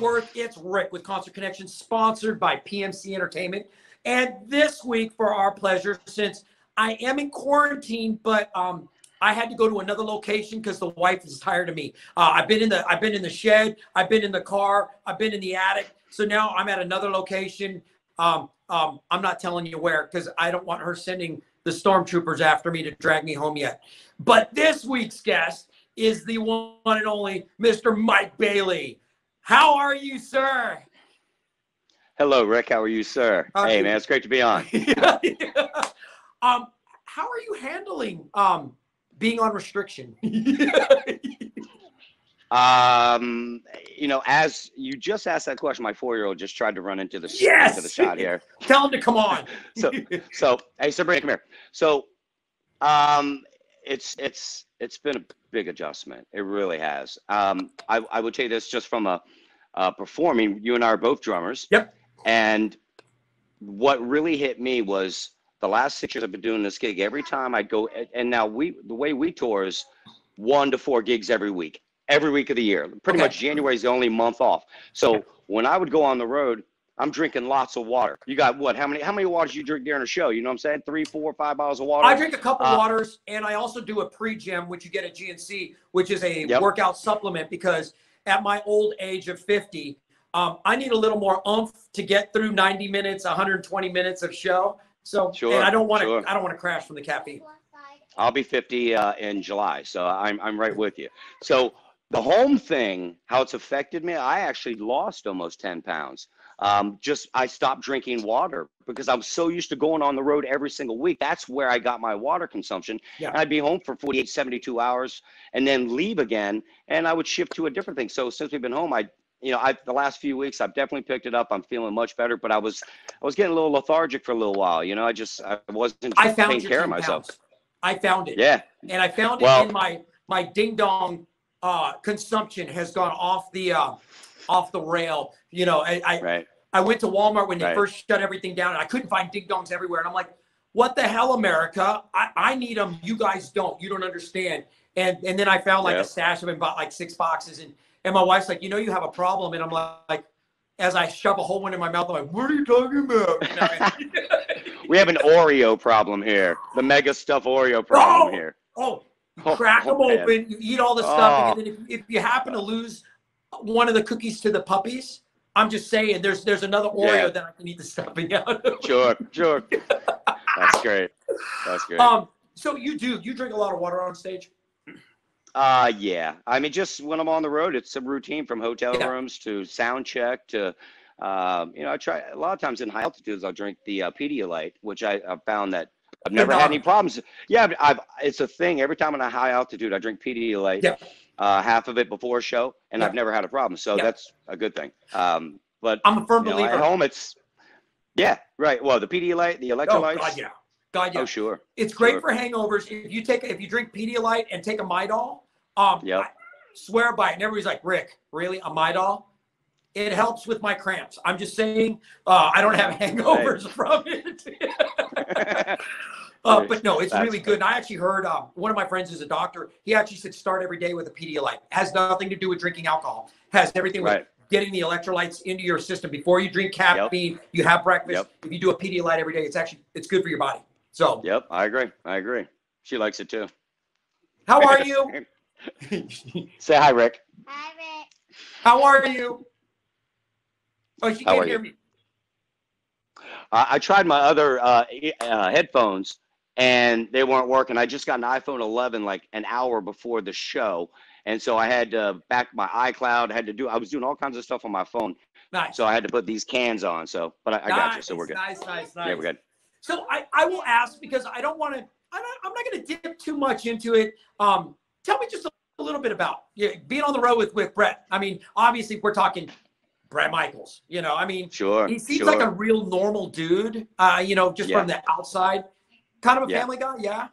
Worth. It's Rick with Concert Connection, sponsored by PMC Entertainment. And this week, for our pleasure, since I am in quarantine, but I had to go to another location because the wife is tired of me. I've been in the shed, I've been in the car, I've been in the attic. So now I'm at another location. I'm not telling you where because I don't want her sending the stormtroopers after me to drag me home yet. But this week's guest is the one and only Mr. Mike Bailey. How are you, sir? Hello, Rick. How are you, sir? Hey, man, it's great to be on. Yeah. How are you handling being on restriction? You know, as you just asked that question, my 4-year-old just tried to run into the shot here. Tell him to come on. so hey, Sabrina, come here. So it's been a big adjustment. It really has. I would tell you this just from a performing. You and I are both drummers. Yep. And what really hit me was the last 6 years I've been doing this gig. Every time I go, and now the way we tour is 1 to 4 gigs every week of the year. Pretty much January is the only month off. So when I would go on the road, I'm drinking lots of water. You got what? How many waters do you drink during a show? You know what I'm saying? 3, 4, 5 bottles of water. I drink a couple waters, and I also do a pre-gym, which you get at GNC, which is a workout supplement, because at my old age of 50, I need a little more oomph to get through 90 minutes, 120 minutes of show. So, and I don't want to crash from the caffeine. I'll be 50 in July, so I'm right with you. So the home thing, how it's affected me, I actually lost almost 10 pounds. I stopped drinking water because I'm so used to going on the road every single week. That's where I got my water consumption. Yeah. And I'd be home for 48, 72 hours and then leave again, and I would shift to a different thing. So since we've been home, the last few weeks, I've definitely picked it up. I'm feeling much better, but I was getting a little lethargic for a little while. You know, I wasn't taking care of myself. I found it. Yeah. And I found it in my ding dong consumption has gone off the rail. You know, I went to Walmart when they first shut everything down, and I couldn't find ding dongs everywhere. And I'm like, what the hell, America? I need them. You guys don't. You don't understand. And then I found like a stash of them, bought like 6 boxes, and my wife's like, you know, you have a problem. And I'm like, as I shove a whole one in my mouth, I'm like, what are you talking about? You know? We have an Oreo problem here. The mega stuff Oreo problem here. You crack them open, you eat all the stuff, and then if you happen to lose one of the cookies to the puppies, I'm just saying there's another Oreo that I can eat the stuffing out of. Sure. That's great. So you drink a lot of water on stage? Yeah. I mean, just when I'm on the road, it's a routine from hotel rooms to sound check to, I try a lot of times in high altitudes, I'll drink the Pedialyte, which I've found that I've never had any problems. Yeah, it's a thing. Every time on a high altitude, I drink Pedialyte, half of it before a show, and I've never had a problem. So that's a good thing. But I'm a firm believer. At home, it's Well, the Pedialyte, the electrolytes. Oh, God, yeah. Oh, sure. It's great for hangovers. If you drink Pedialyte and take a Midol, I swear by it. And everybody's like, Rick, really, a Midol? It helps with my cramps. I'm just saying, I don't have hangovers from it. But no, it's really good. And I actually heard one of my friends is a doctor. He actually said start every day with a Pedialyte. Has nothing to do with drinking alcohol. Has everything with getting the electrolytes into your system before you drink caffeine. You have breakfast. If you do a Pedialyte every day, it's good for your body. So. Yep, I agree. She likes it too. How are you? Say hi, Rick. Hi, Rick. How are you? Oh, she can't hear me. I tried my other headphones, and they weren't working. I just got an iPhone 11 like an hour before the show, and so I had to back my iCloud. I was doing all kinds of stuff on my phone. Nice. So I had to put these cans on. So, but I got you. So we're good. Nice. Yeah, we're good. So I will ask, because I don't want to. I'm not going to dip too much into it. Tell me just a little bit about being on the road with Bret. I mean, obviously we're talking Bret Michaels. You know, I mean, he seems like a real normal dude. Just from the outside, kind of a family guy. Yeah.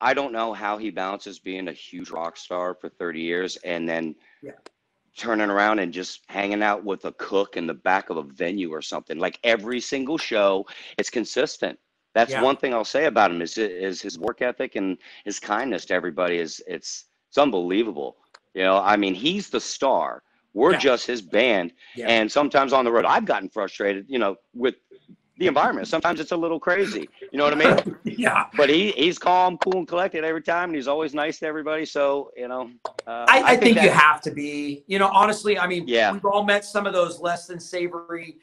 I don't know how he balances being a huge rock star for 30 years and then turning around and just hanging out with a cook in the back of a venue or something. Like every single show, it's consistent. That's one thing I'll say about him is his work ethic and his kindness to everybody it's unbelievable. You know, I mean, he's the star. We're just his band. And sometimes on the road, I've gotten frustrated, you know, with the environment. Sometimes it's a little crazy. You know what I mean? But he's calm, cool, and collected every time, and he's always nice to everybody. So, you know, I think you have to be. You know, honestly, I mean, Yeah. we've all met some of those less than savory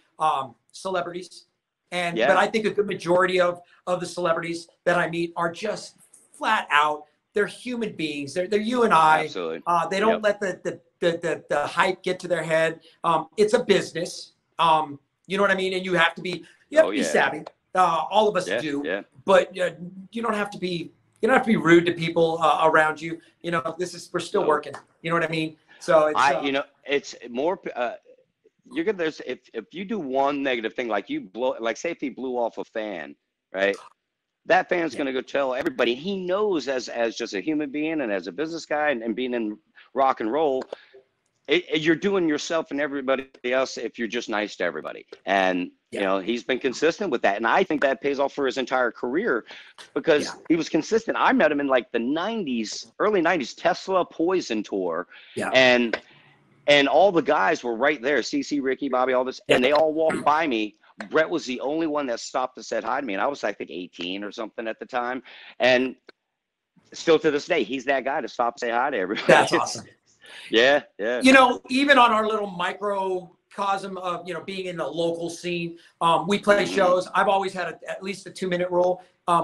celebrities, but I think a good majority of the celebrities that I meet are just flat out. They're human beings. They're you and I. Absolutely. They don't let the hype get to their head. It's a business. You know what I mean? And you have to be savvy. All of us do. But you don't have to be rude to people around you. You know, we're still working. You know what I mean? So it's you know, it's more you're gonna if you do one negative thing, like say if he blew off a fan, right? That fan's going to go tell everybody. He knows as just a human being and as a business guy and being in rock and roll, you're doing yourself and everybody else if you're just nice to everybody. And, you know, he's been consistent with that. And I think that pays off for his entire career because he was consistent. I met him in like the 90s, early 90s, Tesla Poison tour. And all the guys were right there. CC, Ricky, Bobby, all this. And they all walked by me. Bret was the only one that stopped and said hi to me. And I was, I think, 18 or something at the time. And still to this day, he's that guy to stop and say hi to everybody. That's awesome. Yeah. You know, even on our little microcosm of, you know, being in the local scene, we play shows. I've always had at least a 2-minute rule.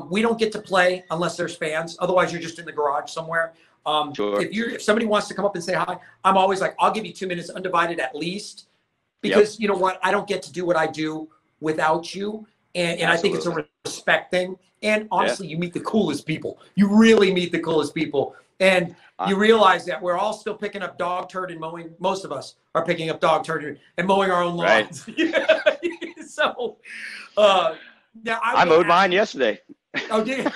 We don't get to play unless there's fans. Otherwise, you're just in the garage somewhere. If somebody wants to come up and say hi, I'm always like, I'll give you 2 minutes undivided at least. Because you know what? I don't get to do what I do without you. And I think it's a respect thing. And honestly, you meet the coolest people. You really meet the coolest people. And you realize that we're all still picking up dog turd and mowing. Most of us are picking up dog turd and mowing our own lawns. So now I mowed mine yesterday. Oh, did you?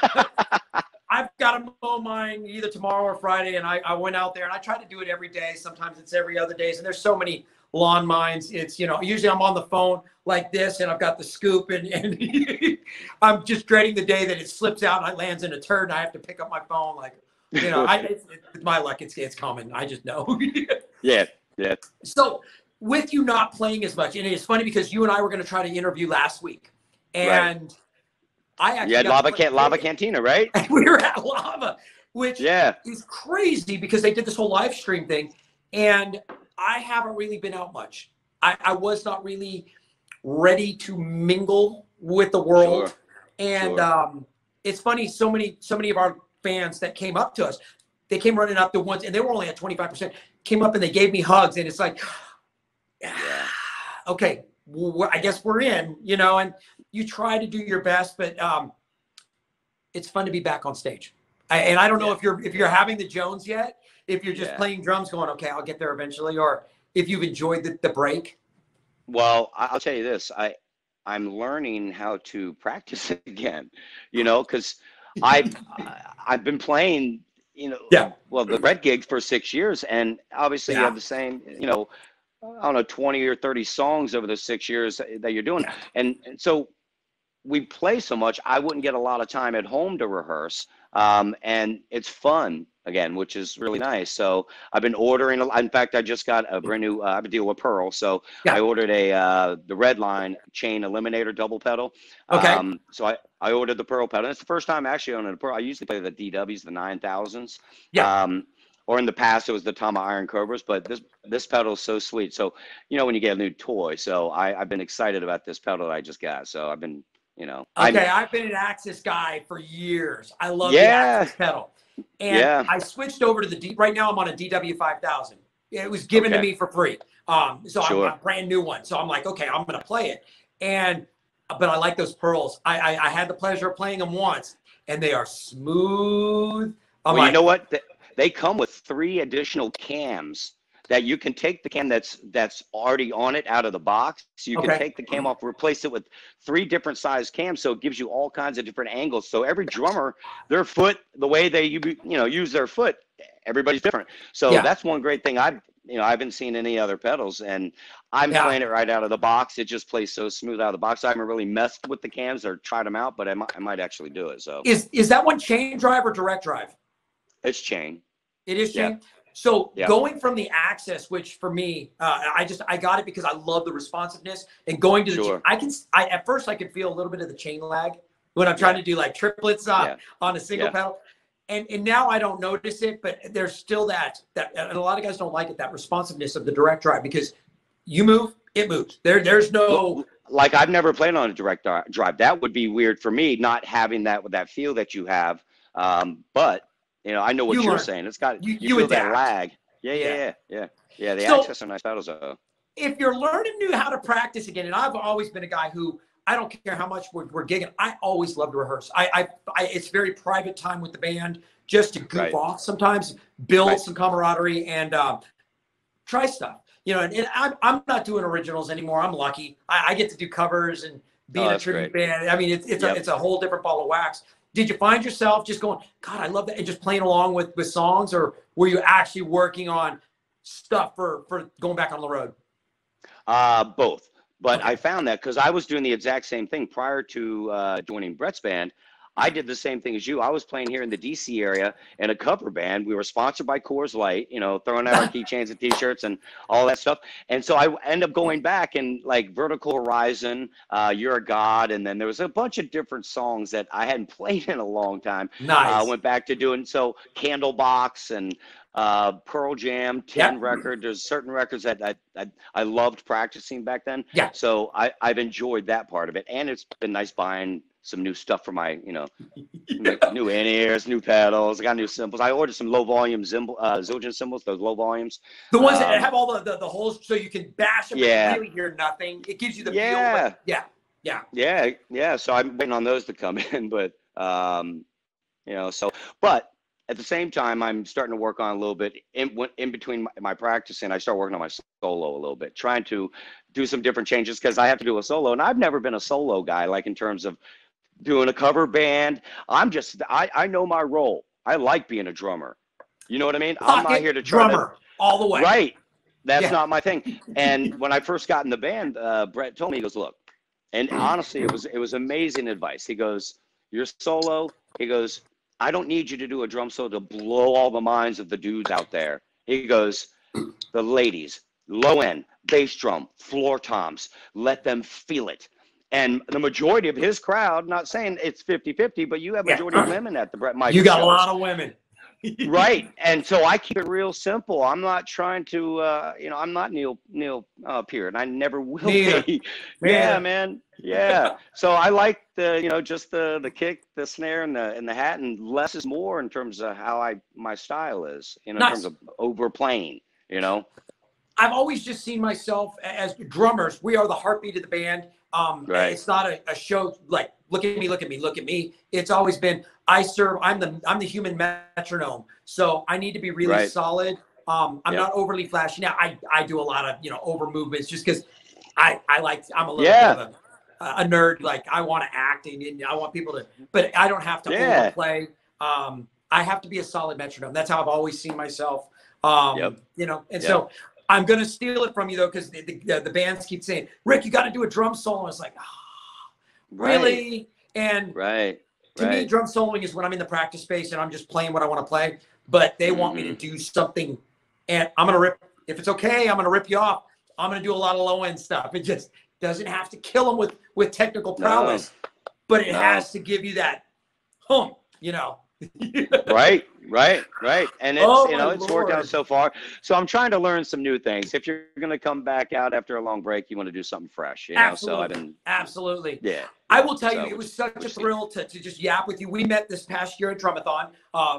I've got to mow mine either tomorrow or Friday. And I went out there and I try to do it every day. Sometimes it's every other day. And there's so many lawn mines. It's, you know, usually I'm on the phone like this and I've got the scoop and I'm just dreading the day that it slips out and it lands in a turd and I have to pick up my phone. Like, you know, it's my luck. It's coming. I just know. Yeah. So with you not playing as much, and it's funny because you and I were going to try to interview last week and I actually Lava Cantina, right? We were at Lava, which is crazy because they did this whole live stream thing and I haven't really been out much. I was not really ready to mingle with the world. And it's funny, so many of our fans that came up to us, they came running up to once, and they were only at 25%, came up and they gave me hugs. And it's like, okay, well, I guess we're in, you know, and you try to do your best, but it's fun to be back on stage. And I don't know if you're having the Jones yet, if you're just playing drums going, okay, I'll get there eventually, or if you've enjoyed the break. Well, I'll tell you this, I'm learning how to practice again, you know, because I've been playing, you know, well, the Red gig for 6 years, and obviously you have the same, you know, I don't know, 20 or 30 songs over the 6 years that you're doing. And so we play so much, I wouldn't get a lot of time at home to rehearse. And it's fun again, which is really nice. So I've been ordering, in fact, I just got a brand new, I have a deal with Pearl. So I ordered the Red Line chain eliminator double pedal. So I ordered the Pearl pedal. And it's the first time actually owning a Pearl. I usually play the DWs, the 9000s. Or in the past, it was the Tama Iron Cobras, but this pedal is so sweet. So, you know, when you get a new toy, so I've been excited about this pedal that I just got. So I've been, you know. I've been an Axis guy for years. I love the Axis pedal. And I switched over to right now I'm on a DW 5000. It was given to me for free. So I'm a brand new one. So I'm like, okay, I'm going to play it. But I like those Pearls. I had the pleasure of playing them once and they are smooth. Well, you know what? They come with 3 additional cams that you can take the cam that's already on it out of the box. So you can take the cam off, replace it with 3 different size cams. So it gives you all kinds of different angles. So every drummer, their foot, the way they use their foot, everybody's different. So that's one great thing. I haven't seen any other pedals, and I'm playing it right out of the box. It just plays so smooth out of the box. I haven't really messed with the cams or tried them out, but I might actually do it. So is that one chain drive or direct drive? It's chain. It is chain. So Yeah. going from the Access, which for me, I got it because I love the responsiveness, and going to the, Sure. at first I could feel a little bit of the chain lag when I'm trying to do like triplets on a single pedal. And now I don't notice it, but there's still that, and a lot of guys don't like it, that responsiveness of the direct drive, because you move, it moves. There's no, like, I've never played on a direct drive. That would be weird for me, not having that feel that you have. But you know, I know what you're saying. It's got you feel adapt. that lag. Yeah. The So, Access are nice pedals though. If you're learning how to practice again, and I've always been a guy who, I don't care how much we're gigging, I always love to rehearse. It's very private time with the band, just to goof off sometimes, build some camaraderie, and try stuff. You know, and I'm not doing originals anymore. I'm lucky. I get to do covers and be in a tribute band. I mean, it's a whole different ball of wax. Did you find yourself just going, God, I love that, and just playing along with songs, or were you actually working on stuff for going back on the road? Both. But I found that because I was doing the exact same thing prior to joining Bret's band. I did the same thing as you. I was playing here in the DC area in a cover band. We were sponsored by Coors Light, you know, throwing out our keychains and T-shirts and all that stuff. And so I ended up going back and like Vertical Horizon, You're a God, and then there was a bunch of different songs that I hadn't played in a long time. Nice. Went back to doing Candlebox and Pearl Jam, 10 record. There's certain records that I loved practicing back then. Yeah. So I've enjoyed that part of it, and it's been nice buying some new stuff for my, you know, new in-ears, new pedals. I got new cymbals. I ordered some low volume Zildjian cymbals, those low volumes. The ones that have all the holes so you can bash them and really hear nothing. It gives you the feel. Yeah. So I'm waiting on those to come in, but you know, but at the same time, I'm starting to work on a little bit in between my practicing. I start working on my solo a little bit, trying to do some different changes because I have to do a solo, and I've never been a solo guy, like in terms of doing a cover band. I know my role. I like being a drummer. You know what I mean? I'm not here to try drummer all the way. Right. That's not my thing. And when I first got in the band, Bret told me, he goes, look, and honestly, it was amazing advice. He goes, you're solo. He goes, I don't need you to do a drum solo to blow all the minds of the dudes out there. He goes, the ladies, low end, bass drum, floor toms, let them feel it. And the majority of his crowd, not saying it's 50-50, but you have majority of women at the Bret Michaels. You got a lot of women. Right. And so I keep it real simple. I'm not trying to, you know, I'm not Neil Peart, and I never will be. Yeah, man. Yeah. So I like the, you know, just the kick, the snare, and the hat, and less is more in terms of how my style is, you know, in terms of overplaying, you know. I've always just seen myself as drummers. We are the heartbeat of the band. It's not a show like look at me, look at me, look at me. It's always been I'm the human metronome. So I need to be really solid. I'm not overly flashy. Now I do a lot of, you know, over movements just because I'm a little bit of a nerd. Like I want to act and I want people to, but I don't have to overplay. I have to be a solid metronome. That's how I've always seen myself. You know, and so I'm going to steal it from you, though, because the bands keep saying, Rick, you got to do a drum solo. It's like, really? And to me, drum soloing is when I'm in the practice space and I'm just playing what I want to play. But they want me to do something. And I'm going to rip. If it's okay, I'm going to rip you off. I'm going to do a lot of low-end stuff. It just doesn't have to kill them with technical prowess. But it has to give you that you know. Right. And it's, you know, it's worked out so far. So I'm trying to learn some new things. If you're going to come back out after a long break, you want to do something fresh, you know? So I've been, I will tell you, it was such a thrill to just yap with you. We met this past year at Drumathon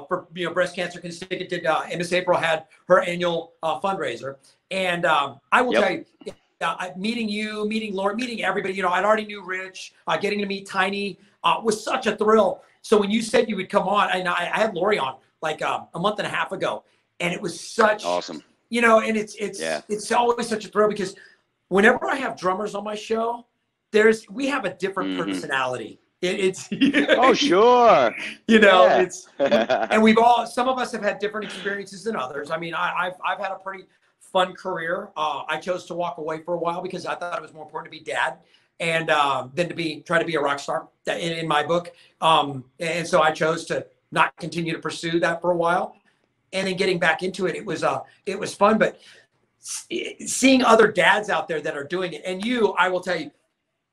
for, you know, Breast Cancer Contingent. Miss April had her annual fundraiser. And I will tell you, meeting you, meeting Lauren, meeting everybody, you know, I'd already knew Rich, getting to meet Tiny was such a thrill. So when you said you would come on, and I had Lori on like a month and a half ago, and it was such awesome, you know, and it's always such a thrill because whenever I have drummers on my show, we have a different personality. It's oh sure, you know, and some of us have had different experiences than others. I mean, I've had a pretty fun career. I chose to walk away for a while because I thought it was more important to be dad and than to try to be a rock star in my book. And so I chose to not continue to pursue that for a while. and then getting back into it, it was fun. But seeing other dads out there that are doing it, and I will tell you,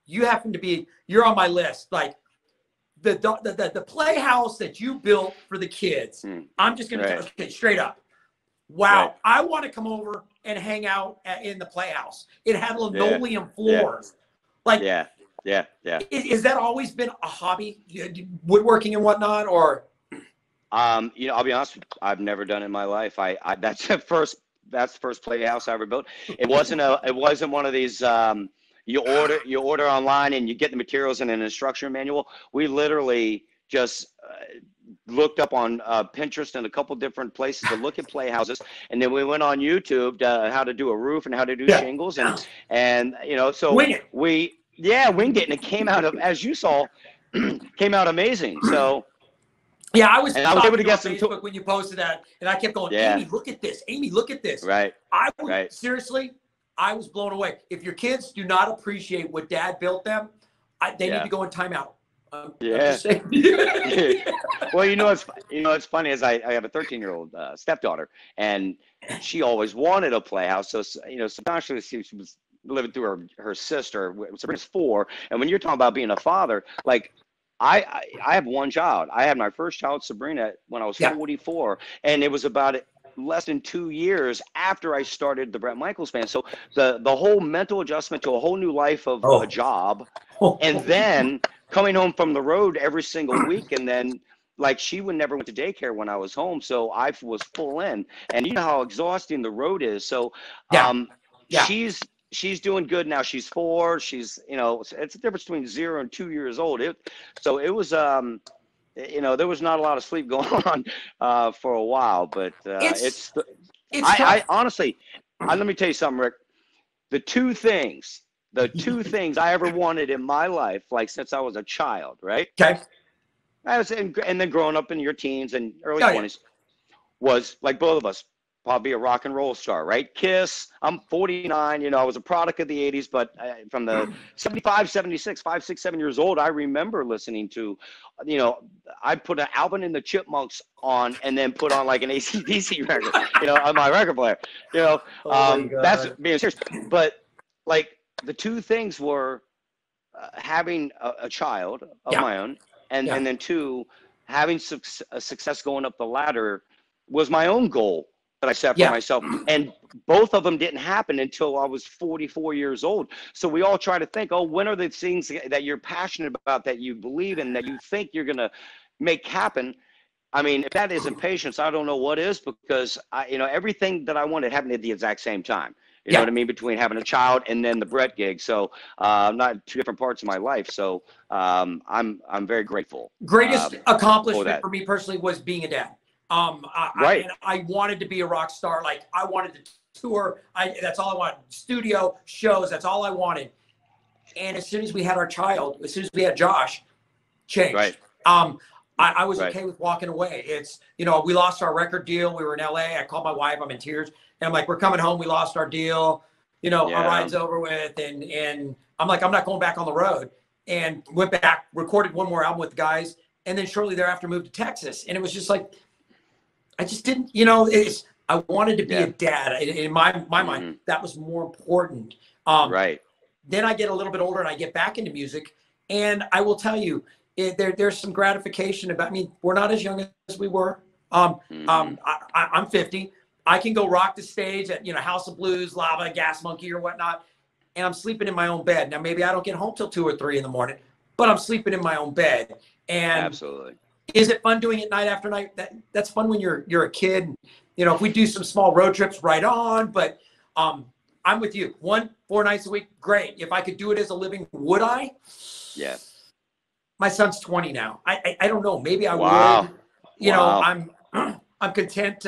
you're on my list. Like the playhouse that you built for the kids. I'm just gonna tell you, okay, straight up. Wow, right. I want to come over and hang out in the playhouse. It had linoleum floors. Like, yeah. Is that always been a hobby, woodworking and whatnot, or? I'll be honest with you, I've never done it in my life. That's the first playhouse I ever built. It wasn't one of these. You order online and you get the materials in an instruction manual. We literally just looked up on Pinterest and a couple different places to look at playhouses, and then we went on YouTube how to do a roof and how to do shingles, and so winged it, and it came out of, as you saw, came out amazing. So yeah, I was able to get some Facebook when you posted that, and I kept going, Amy, look at this, Amy, look at this. Right. Seriously, I was blown away. If your kids do not appreciate what Dad built them, they need to go in timeout. Well, it's funny is I have a 13-year-old stepdaughter, and she always wanted a playhouse. So subconsciously she was living through her sister. Sabrina's 4, and when you're talking about being a father, like I have one child. I had my first child, Sabrina, when I was 44, and it was about less than 2 years after I started the Bret Michaels Band. So the whole mental adjustment to a whole new life of a job, and then coming home from the road every single week, and then like she would never went to daycare when I was home, so I was full in, and you know how exhausting the road is. So she's doing good now. She's 4. She's it's a difference between 0 and 2 years old. So it was there was not a lot of sleep going on for a while, but I honestly, let me tell you something, Rick. The two things I ever wanted in my life, like since I was a child, right? Okay. And then growing up in your teens and early 20s, was like both of us, probably a rock and roll star, right? Kiss. I'm 49. I was a product of the 80s, but from the 75, 76, 5, 6, 7 years old, I remember listening to, I'd put an Alvin and the Chipmunks on and then put on like an AC/DC record, on my record player. That's being serious. But like the two things were having a child of my own, and then 2, having success going up the ladder was my own goal that I set for myself. And both of them didn't happen until I was 44 years old. So we all try to think, when are the things that you're passionate about, that you believe in, that you think you're going to make happen? I mean, if that isn't patience, I don't know what is, because everything that I wanted happened at the exact same time. You know what I mean? Between having a child and then the Bret gig. So not 2 different parts of my life. So I'm very grateful. Greatest accomplishment for me personally was being a dad. I wanted to be a rock star. Like I wanted to tour. That's all I wanted. Studio shows. That's all I wanted. And as soon as we had our child, as soon as we had Josh, changed. Right. I was okay with walking away. It's, we lost our record deal. We were in LA. I called my wife. I'm in tears. And I'm like, we're coming home. We lost our deal. Our ride's over with. And I'm like, I'm not going back on the road. And went back, recorded one more album with the guys. And then shortly thereafter moved to Texas. And it was just like, I just didn't, I wanted to be a dad. In my mind, that was more important. Then I get a little bit older and I get back into music. And I will tell you, there's some gratification about, we're not as young as we were. I'm 50. I can go rock the stage at, House of Blues, Lava, Gas Monkey or whatnot. And I'm sleeping in my own bed. Now, maybe I don't get home till 2 or 3 in the morning, but I'm sleeping in my own bed. And absolutely. Is it fun doing it night after night? That's fun when you're a kid. If we do some small road trips, right on. But I'm with you. 4 nights a week, great. If I could do it as a living, would I? Yeah. My son's 20 now. I don't know. Maybe I would. I'm content.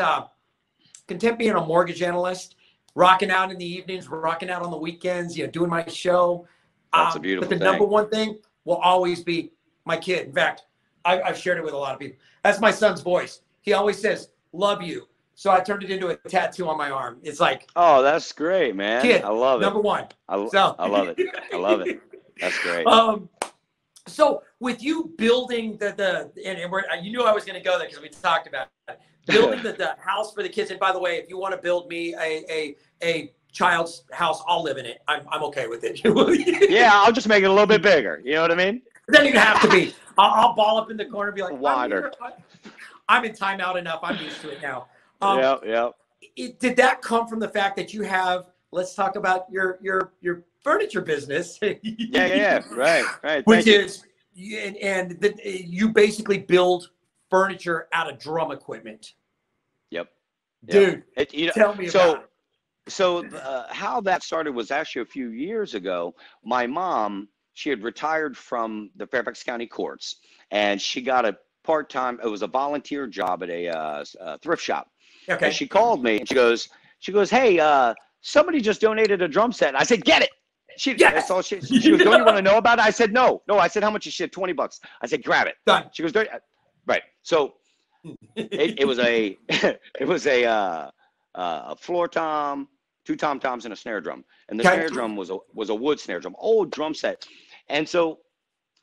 Content being a mortgage analyst, rocking out in the evenings, rocking out on the weekends. Doing my show. That's a beautiful thing. But the number one thing will always be my kid. In fact, I've shared it with a lot of people. That's my son's voice. He always says, "Love you." So I turned it into a tattoo on my arm. It's like, oh, that's great, man. Kid, I love it. Number one. I love it. I love it. That's great. So with you building and you knew I was going to go there because we talked about it. Building the house for the kids. And by the way, if you want to build me a child's house, I'll live in it. I'm okay with it. Yeah, I'll just make it a little bit bigger. You know what I mean? It doesn't even have to be. I'll ball up in the corner and be like, wider. I'm in timeout enough. I'm used to it now. Yeah. Did that come from the fact that you have? Let's talk about your furniture business. Yeah. Right. Which is, you basically build furniture out of drum equipment. Yep. Dude, tell me about it. So how that started was actually a few years ago. My mom, she had retired from the Fairfax County courts, and she got a part-time, it was a volunteer job at a thrift shop. Okay. And she called me and she goes, hey, somebody just donated a drum set. And I said, get it. That's all she goes, don't you want to know about it? I said, no. I said, how much is shit? $20. I said, grab it. Done. She goes, right. So it was a floor tom, 2 tom-toms, and a snare drum. And the snare drum was a wood snare drum, old drum set. And so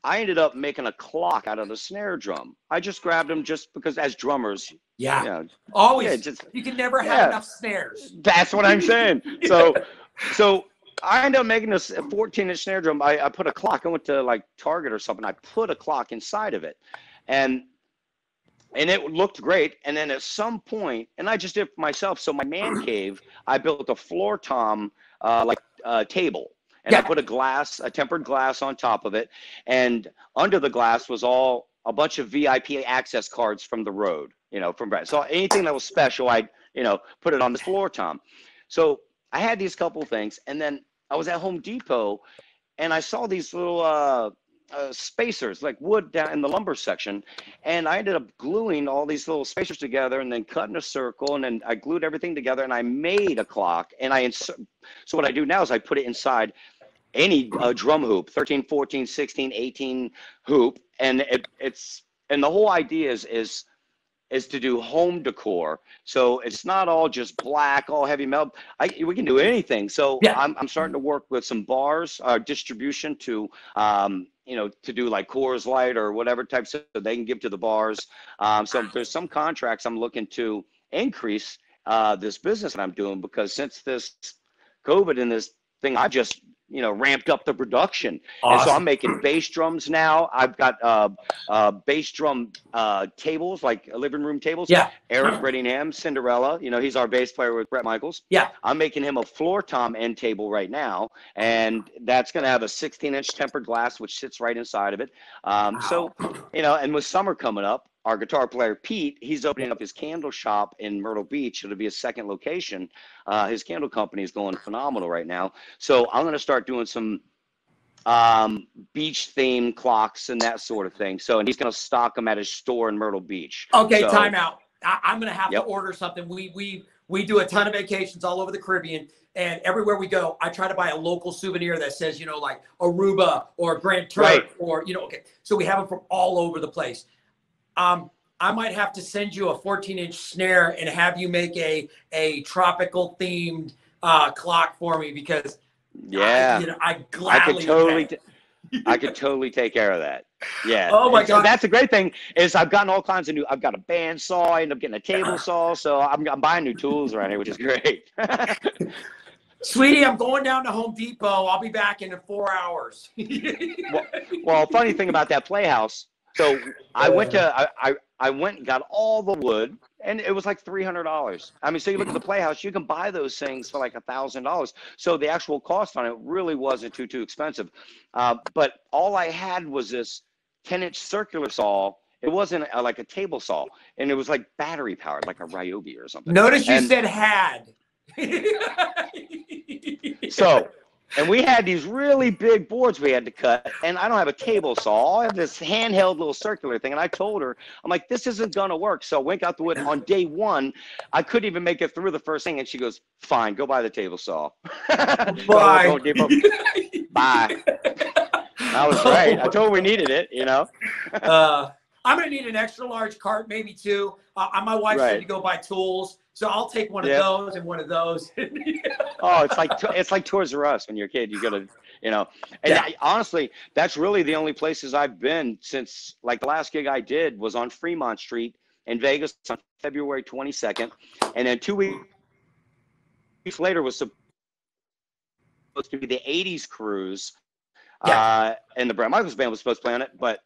I ended up making a clock out of the snare drum. I just grabbed them just because as drummers. Yeah. Always. Yeah, you can never have enough snares. That's what I'm saying. So I ended up making this 14-inch snare drum. I put a clock. I went to like Target or something. I put a clock inside of it. And it looked great. And then at some point, and I just did it for myself. So my man cave, I built a floor tom table. And I put a tempered glass on top of it. And under the glass was a bunch of VIP access cards from the road, from Bret. So anything that was special, I put it on the floor tom. So I had these couple of things. And then I was at Home Depot and I saw these little spacers, like wood down in the lumber section. And I ended up gluing all these little spacers together and then cutting a circle. And then I glued everything together and I made a clock. And so what I do now is I put it inside any drum hoop, 13, 14, 16, 18 hoop. And and the whole idea is to do home decor. So it's not all just black, all heavy metal. We can do anything. So I'm starting to work with some bars, distribution to do like Coors Light or whatever type, so they can give to the bars. So there's some contracts I'm looking to increase this business that I'm doing, because since this COVID and this thing, I've just ramped up the production. Awesome. And so I'm making bass drums now. I've got bass drum tables, like living room tables. Yeah. Eric Brettingham, Cinderella, he's our bass player with Bret Michaels. Yeah. I'm making him a floor tom end table right now, and that's going to have a 16-inch tempered glass, which sits right inside of it. So, and with summer coming up, our guitar player, Pete, he's opening up his candle shop in Myrtle Beach. It'll be his second location. His candle company is going phenomenal right now. So I'm going to start doing some beach-themed clocks and that sort of thing. So, and he's going to stock them at his store in Myrtle Beach. Okay, so, time out. I'm going to have to order something. We do a ton of vacations all over the Caribbean. And everywhere we go, I try to buy a local souvenir that says, like Aruba or Grand Turk or, okay. So we have them from all over the place. I might have to send you a 14-inch snare and have you make a tropical themed clock for me, because I gladly I could totally take care of that. Yeah. Oh my God. So that's the great thing is I've gotten all kinds of I've got a band saw. I end up getting a table saw. So I'm buying new tools around here, which is great. Sweetie, I'm going down to Home Depot. I'll be back in 4 hours. well, funny thing about that Playhouse. So I went and got all the wood, and it was like $300. I mean, so you look at the Playhouse, you can buy those things for like $1,000. So the actual cost on it really wasn't too expensive. But all I had was this 10-inch circular saw. It wasn't like a table saw, and it was like battery powered, like a Ryobi or something. Notice you said had. So. And we had these really big boards we had to cut, and I don't have a table saw. I have this handheld little circular thing, and I told her, I'm like, this isn't going to work. So I went out the wood. On day one, I couldn't even make it through the first thing, and she goes, fine, go buy the table saw. Bye. Bye. I was right. I told her we needed it, I'm going to need an extra large cart, maybe two. My wife said to go buy tools. So I'll take one of Yep. those and one of those. Oh, it's like Toys R Us when you're a kid. You go to, you know, and Yeah. honestly, that's really the only places I've been since, like, the last gig I did was on Fremont Street in Vegas on February 22nd, and then 2 weeks later was supposed to be the 80s cruise, Yeah. and the Bret Michaels Band was supposed to play on it, but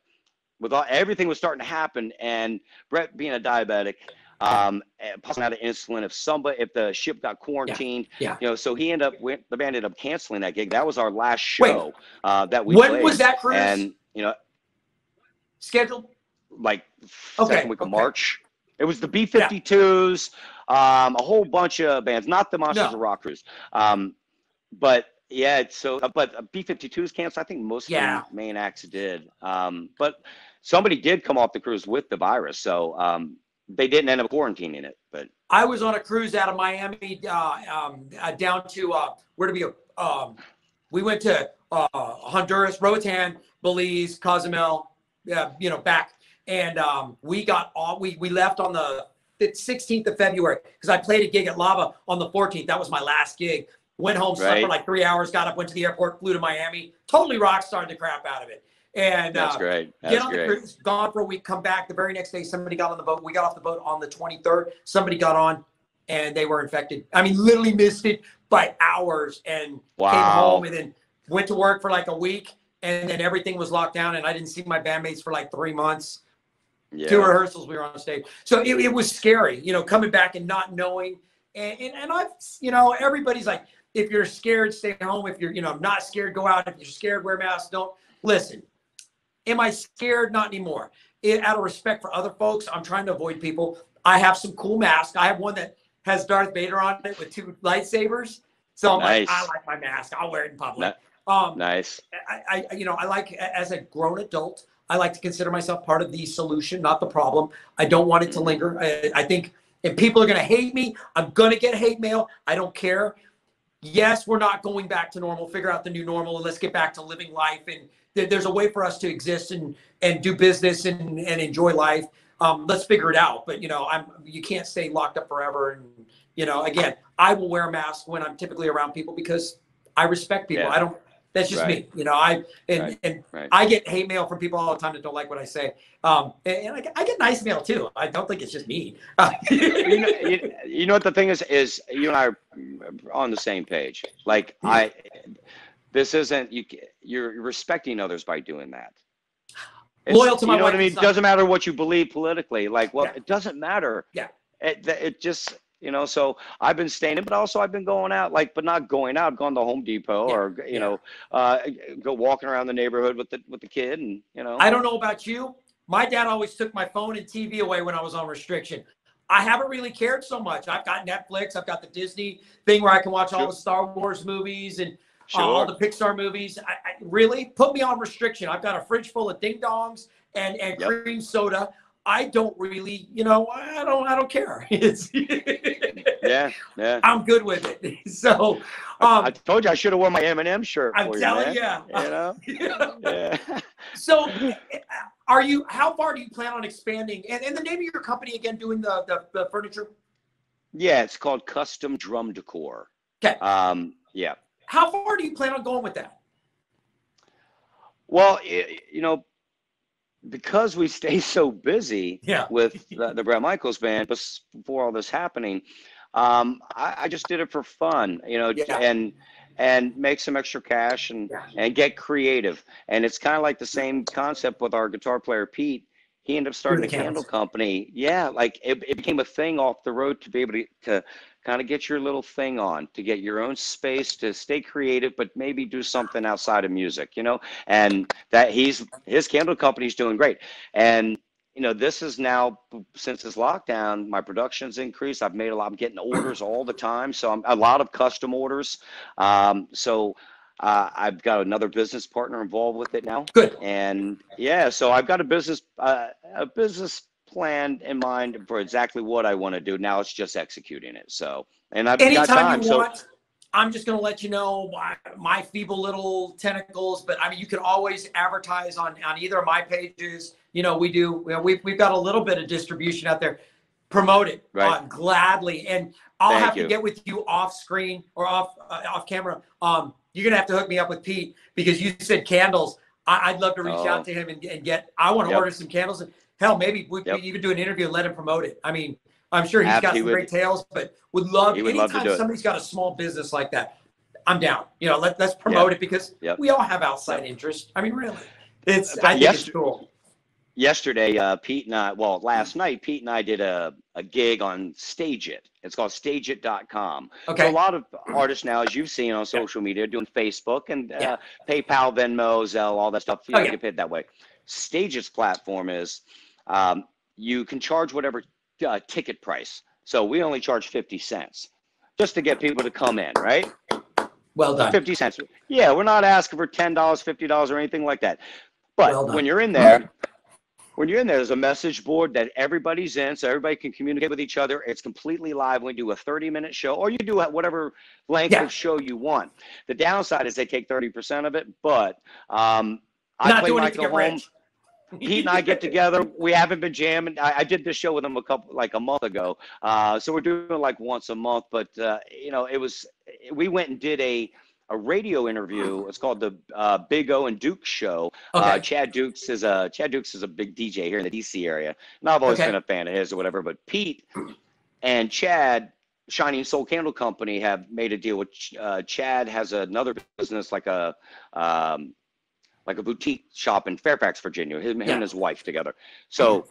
with everything was starting to happen, and Bret being a diabetic, passing out of insulin, if the ship got quarantined, Yeah. you know, so the band ended up canceling that gig. That was our last show that we when played. was that cruise? And, you know, scheduled? like Okay. second week of March. It was the B-52s, a whole bunch of bands, not the Monsters of Rock cruise. But yeah, but B-52s canceled. I think most of the main acts did. But somebody did come off the cruise with the virus, so they didn't end up quarantining it. But I was on a cruise out of Miami down to where did we go? We went to Honduras, Roatan, Belize, Cozumel, you know, back, and we got off. We left on the 16th of February because I played a gig at Lava on the 14th. That was my last gig. Went home, slept for like 3 hours, got up, went to the airport, flew to Miami. Totally rock starred the crap out of it. And that's great. Get on the cruise, gone for a week, come back. The very next day, somebody got on the boat. We got off the boat on the 23rd. Somebody got on, and they were infected. I mean, literally missed it by hours, and came home, and then went to work for like a week, and then everything was locked down, and I didn't see my bandmates for like 3 months. 2 rehearsals, we were on stage. So it was scary, you know, coming back and not knowing. And I've, you know, everybody's like, if you're scared, stay home. If you're, you know, not scared, go out. If you're scared, wear masks. Don't listen. Am I scared? Not anymore. Out of respect for other folks, I'm trying to avoid people. I have some cool masks. I have one that has Darth Vader on it with 2 lightsabers. So I'm like, I like my mask. I'll wear it in public. Nice. You know, I like, as a grown adult, I like to consider myself part of the solution, not the problem. I don't want it to linger. I think if people are going to hate me, I'm going to get hate mail. I don't care. Yes, we're not going back to normal. Figure out the new normal, and let's get back to living life. And there's a way for us to exist and do business and enjoy life. Let's figure it out. But, you know, you can't stay locked up forever. And, you know, again, I will wear a mask when I'm typically around people because I respect people. I don't. That's just me. You know, I get hate mail from people all the time that don't like what I say. And I get nice mail too. I don't think it's just me. You know what the thing is you and I are on the same page. Like this isn't, you're respecting others by doing that. Loyal to my wife. You know what I mean? It doesn't matter what you believe politically. Like, well, it doesn't matter. Yeah. It just, you know, so I've been staying in, but also I've been going out, like, but not going out, going to Home Depot or, you know, go walking around the neighborhood with the kid, and, you know. I don't know about you. My dad always took my phone and TV away when I was on restriction. I haven't really cared so much. I've got Netflix. I've got the Disney thing where I can watch all the Star Wars movies and all the Pixar movies. I really put me on restriction. I've got a fridge full of ding dongs and cream soda. I don't really, you know, I don't care. It's I'm good with it. So I told you I should have worn my M&M shirt. I'm telling you. You know? So how far do you plan on expanding? And the name of your company again, doing the furniture? Yeah, it's called Custom Drum Decor. Okay. Yeah. How far do you plan on going with that? Well, you know, because we stay so busy with the Bret Michaels Band before all this happening, I just did it for fun, you know, and make some extra cash and get creative. And it's kind of like the same concept with our guitar player, Pete. He ended up starting a candle company. Yeah, like it became a thing off the road to be able to kind of get your little thing on, to get your own space, to stay creative, but maybe do something outside of music, you know. And that his candle company's doing great. And you know, this is now, since this lockdown, my production's increased. I'm getting orders all the time, so a lot of custom orders. So I've got another business partner involved with it now. Good. And yeah, so I've got a business plan in mind for exactly what I want to do. Now it's just executing it. So, and I've got time. I'm just going to let you know my feeble little tentacles, but I mean, you can always advertise on either of my pages. You know, we've got a little bit of distribution out there. Promote it Right. gladly, and I'll Thank have to you. get with you off screen or off camera. You're gonna have to hook me up with Pete because you said candles. I'd love to reach out to him and get. I want to order some candles. And hell, maybe we even do an interview and let him promote it. I mean, I'm sure he's got some great tales, but would love he would love to anytime do somebody's got a small business like that. I'm down. You know, let's promote it because we all have outside interest. I mean, really, I think it's cool. Yesterday, Pete and I, well, last night, Pete and I did a gig on Stage It. It's called stageit.com. Okay. So a lot of artists now, as you've seen on social media, doing Facebook and PayPal, Venmo, Zelle, all that stuff. You know, get paid that way. Stage It's platform is you can charge whatever ticket price. So we only charge 50 cents just to get people to come in, right? Well done. 50 cents. Yeah, we're not asking for $10, $50 or anything like that. But when you're in there, there's a message board that everybody's in, so everybody can communicate with each other. It's completely live. We do a 30-minute show, or you do whatever length of show you want. The downside is they take 30% of it, but I play Michael home. Pete and I get together. We haven't been jamming. I did this show with him a month ago. So we're doing like once a month. But you know, we went and did a radio interview. It's called the Big O and Duke Show. Chad Dukes is a big DJ here in the DC area, and I've always been a fan of his or whatever. But Pete and Chad, Shining Soul Candle Company, have made a deal with. Chad has another business like a boutique shop in Fairfax, Virginia. Him and his wife together. So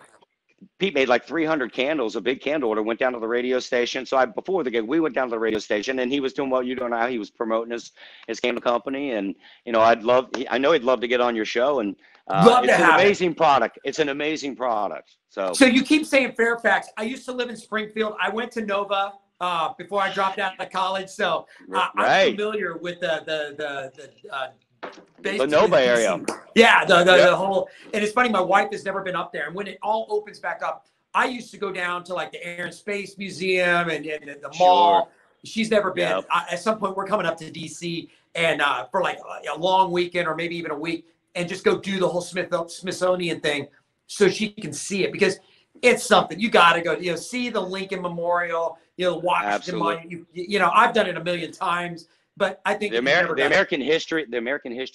Pete made like 300 candles, a big candle order, went down to the radio station. So before the gig, we went down to the radio station, and he was doing what you don't know how he was promoting his candle company. And, you know, I know he'd love to get on your show, and it's an amazing product. It's an amazing product. So you keep saying Fairfax. I used to live in Springfield. I went to Nova before I dropped out of college. So I'm familiar with the Nova area. Yeah, the whole, and it's funny, my wife has never been up there. And when it all opens back up, I used to go down to like the Air and Space Museum and the mall. She's never been. At some point, we're coming up to DC and for like a long weekend or maybe even a week, and just go do the whole Smithsonian thing so she can see it, because it's something. You got to go, you know, see the Lincoln Memorial, you know, Washington Monument. You know, I've done it a million times. But I think the American History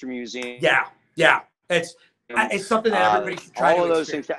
Museum. Yeah, it's something that everybody should try. All of those things.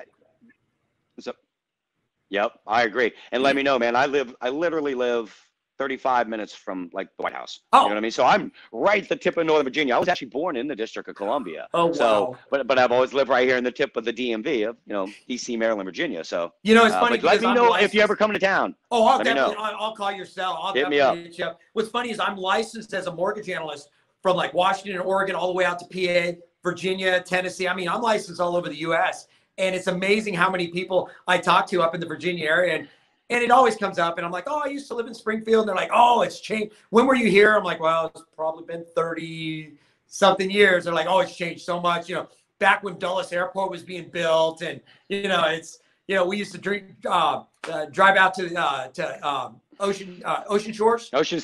Yep, I agree. And let me know, man. I literally live 35 minutes from like the White House. You know what I mean? So I'm right at the tip of Northern Virginia. I was actually born in the District of Columbia. So, but I've always lived right here in the tip of the DMV of, you know, DC, Maryland, Virginia. So, you know, it's funny. Let me know if you ever come to town. Oh, I'll call your cell. I'll hit me up. Hit you up. What's funny is I'm licensed as a mortgage analyst from like Washington and Oregon all the way out to PA, Virginia, Tennessee. I mean, I'm licensed all over the U.S. And it's amazing how many people I talk to up in the Virginia area. And it always comes up, and I'm like, oh, I used to live in Springfield. And they're like, oh, it's changed. When were you here? I'm like, well, it's probably been 30-something years. They're like, oh, it's changed so much. You know, back when Dulles Airport was being built, and, you know, we used to drive out to Ocean Shores. Ocean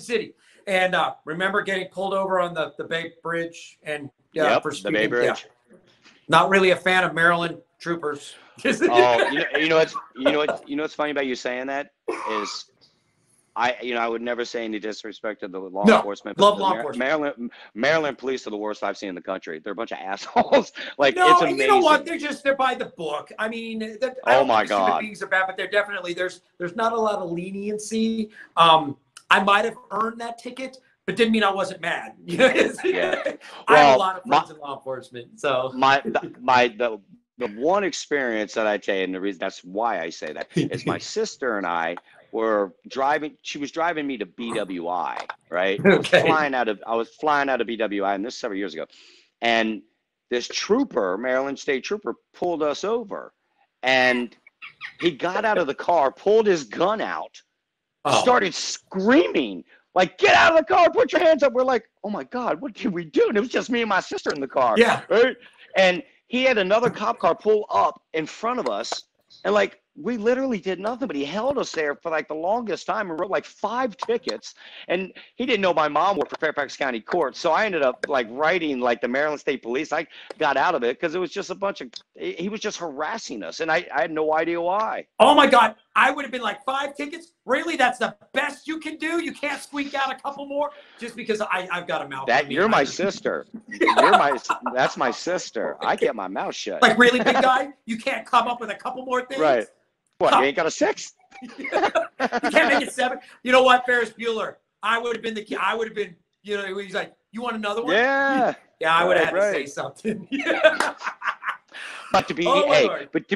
City. And remember getting pulled over on the Bay Bridge and for speeding. The Bay Bridge. Yeah. Not really a fan of Maryland troopers. you know what's funny about you saying that is I would never say any disrespect to the law enforcement. Love law enforcement. Maryland police are the worst I've seen in the country. They're a bunch of assholes. Like, no, it's amazing. You know what? They're by the book. I mean, oh my God, human beings are bad, but they're definitely there's not a lot of leniency. I might have earned that ticket, but didn't mean I wasn't mad. Yeah. I have a lot of friends in law enforcement. So the one experience that I tell you, and the reason that's why I say that is my sister and I were driving. She was driving me to BWI, right? I was flying out of BWI, and this is several years ago. And this trooper, Maryland State Trooper, pulled us over, and he got out of the car, pulled his gun out, started screaming, like, get out of the car, put your hands up. We're like, oh my God, what can we do? And it was just me and my sister in the car. Yeah. Right? And he had another cop car pull up in front of us and like we literally did nothing, but he held us there for like the longest time and wrote like 5 tickets. And he didn't know my mom worked for Fairfax County Court. So I ended up like writing like the Maryland State Police. I got out of it because it was just a bunch of, he was just harassing us. And I had no idea why. Oh my God. I would have been like 5 tickets. Really? That's the best you can do? You can't squeak out a couple more just because I've got a mouth. That you're my sister. That's my sister. I kept my mouth shut. Like, really, big guy? You can't come up with a couple more things? Right. What, you ain't got a 6? You can't make it 7. You know what, Ferris Bueller? I would have been the kid. I would have been, you know, he's like, you want another one? Yeah. Yeah, I would have had to say something. But to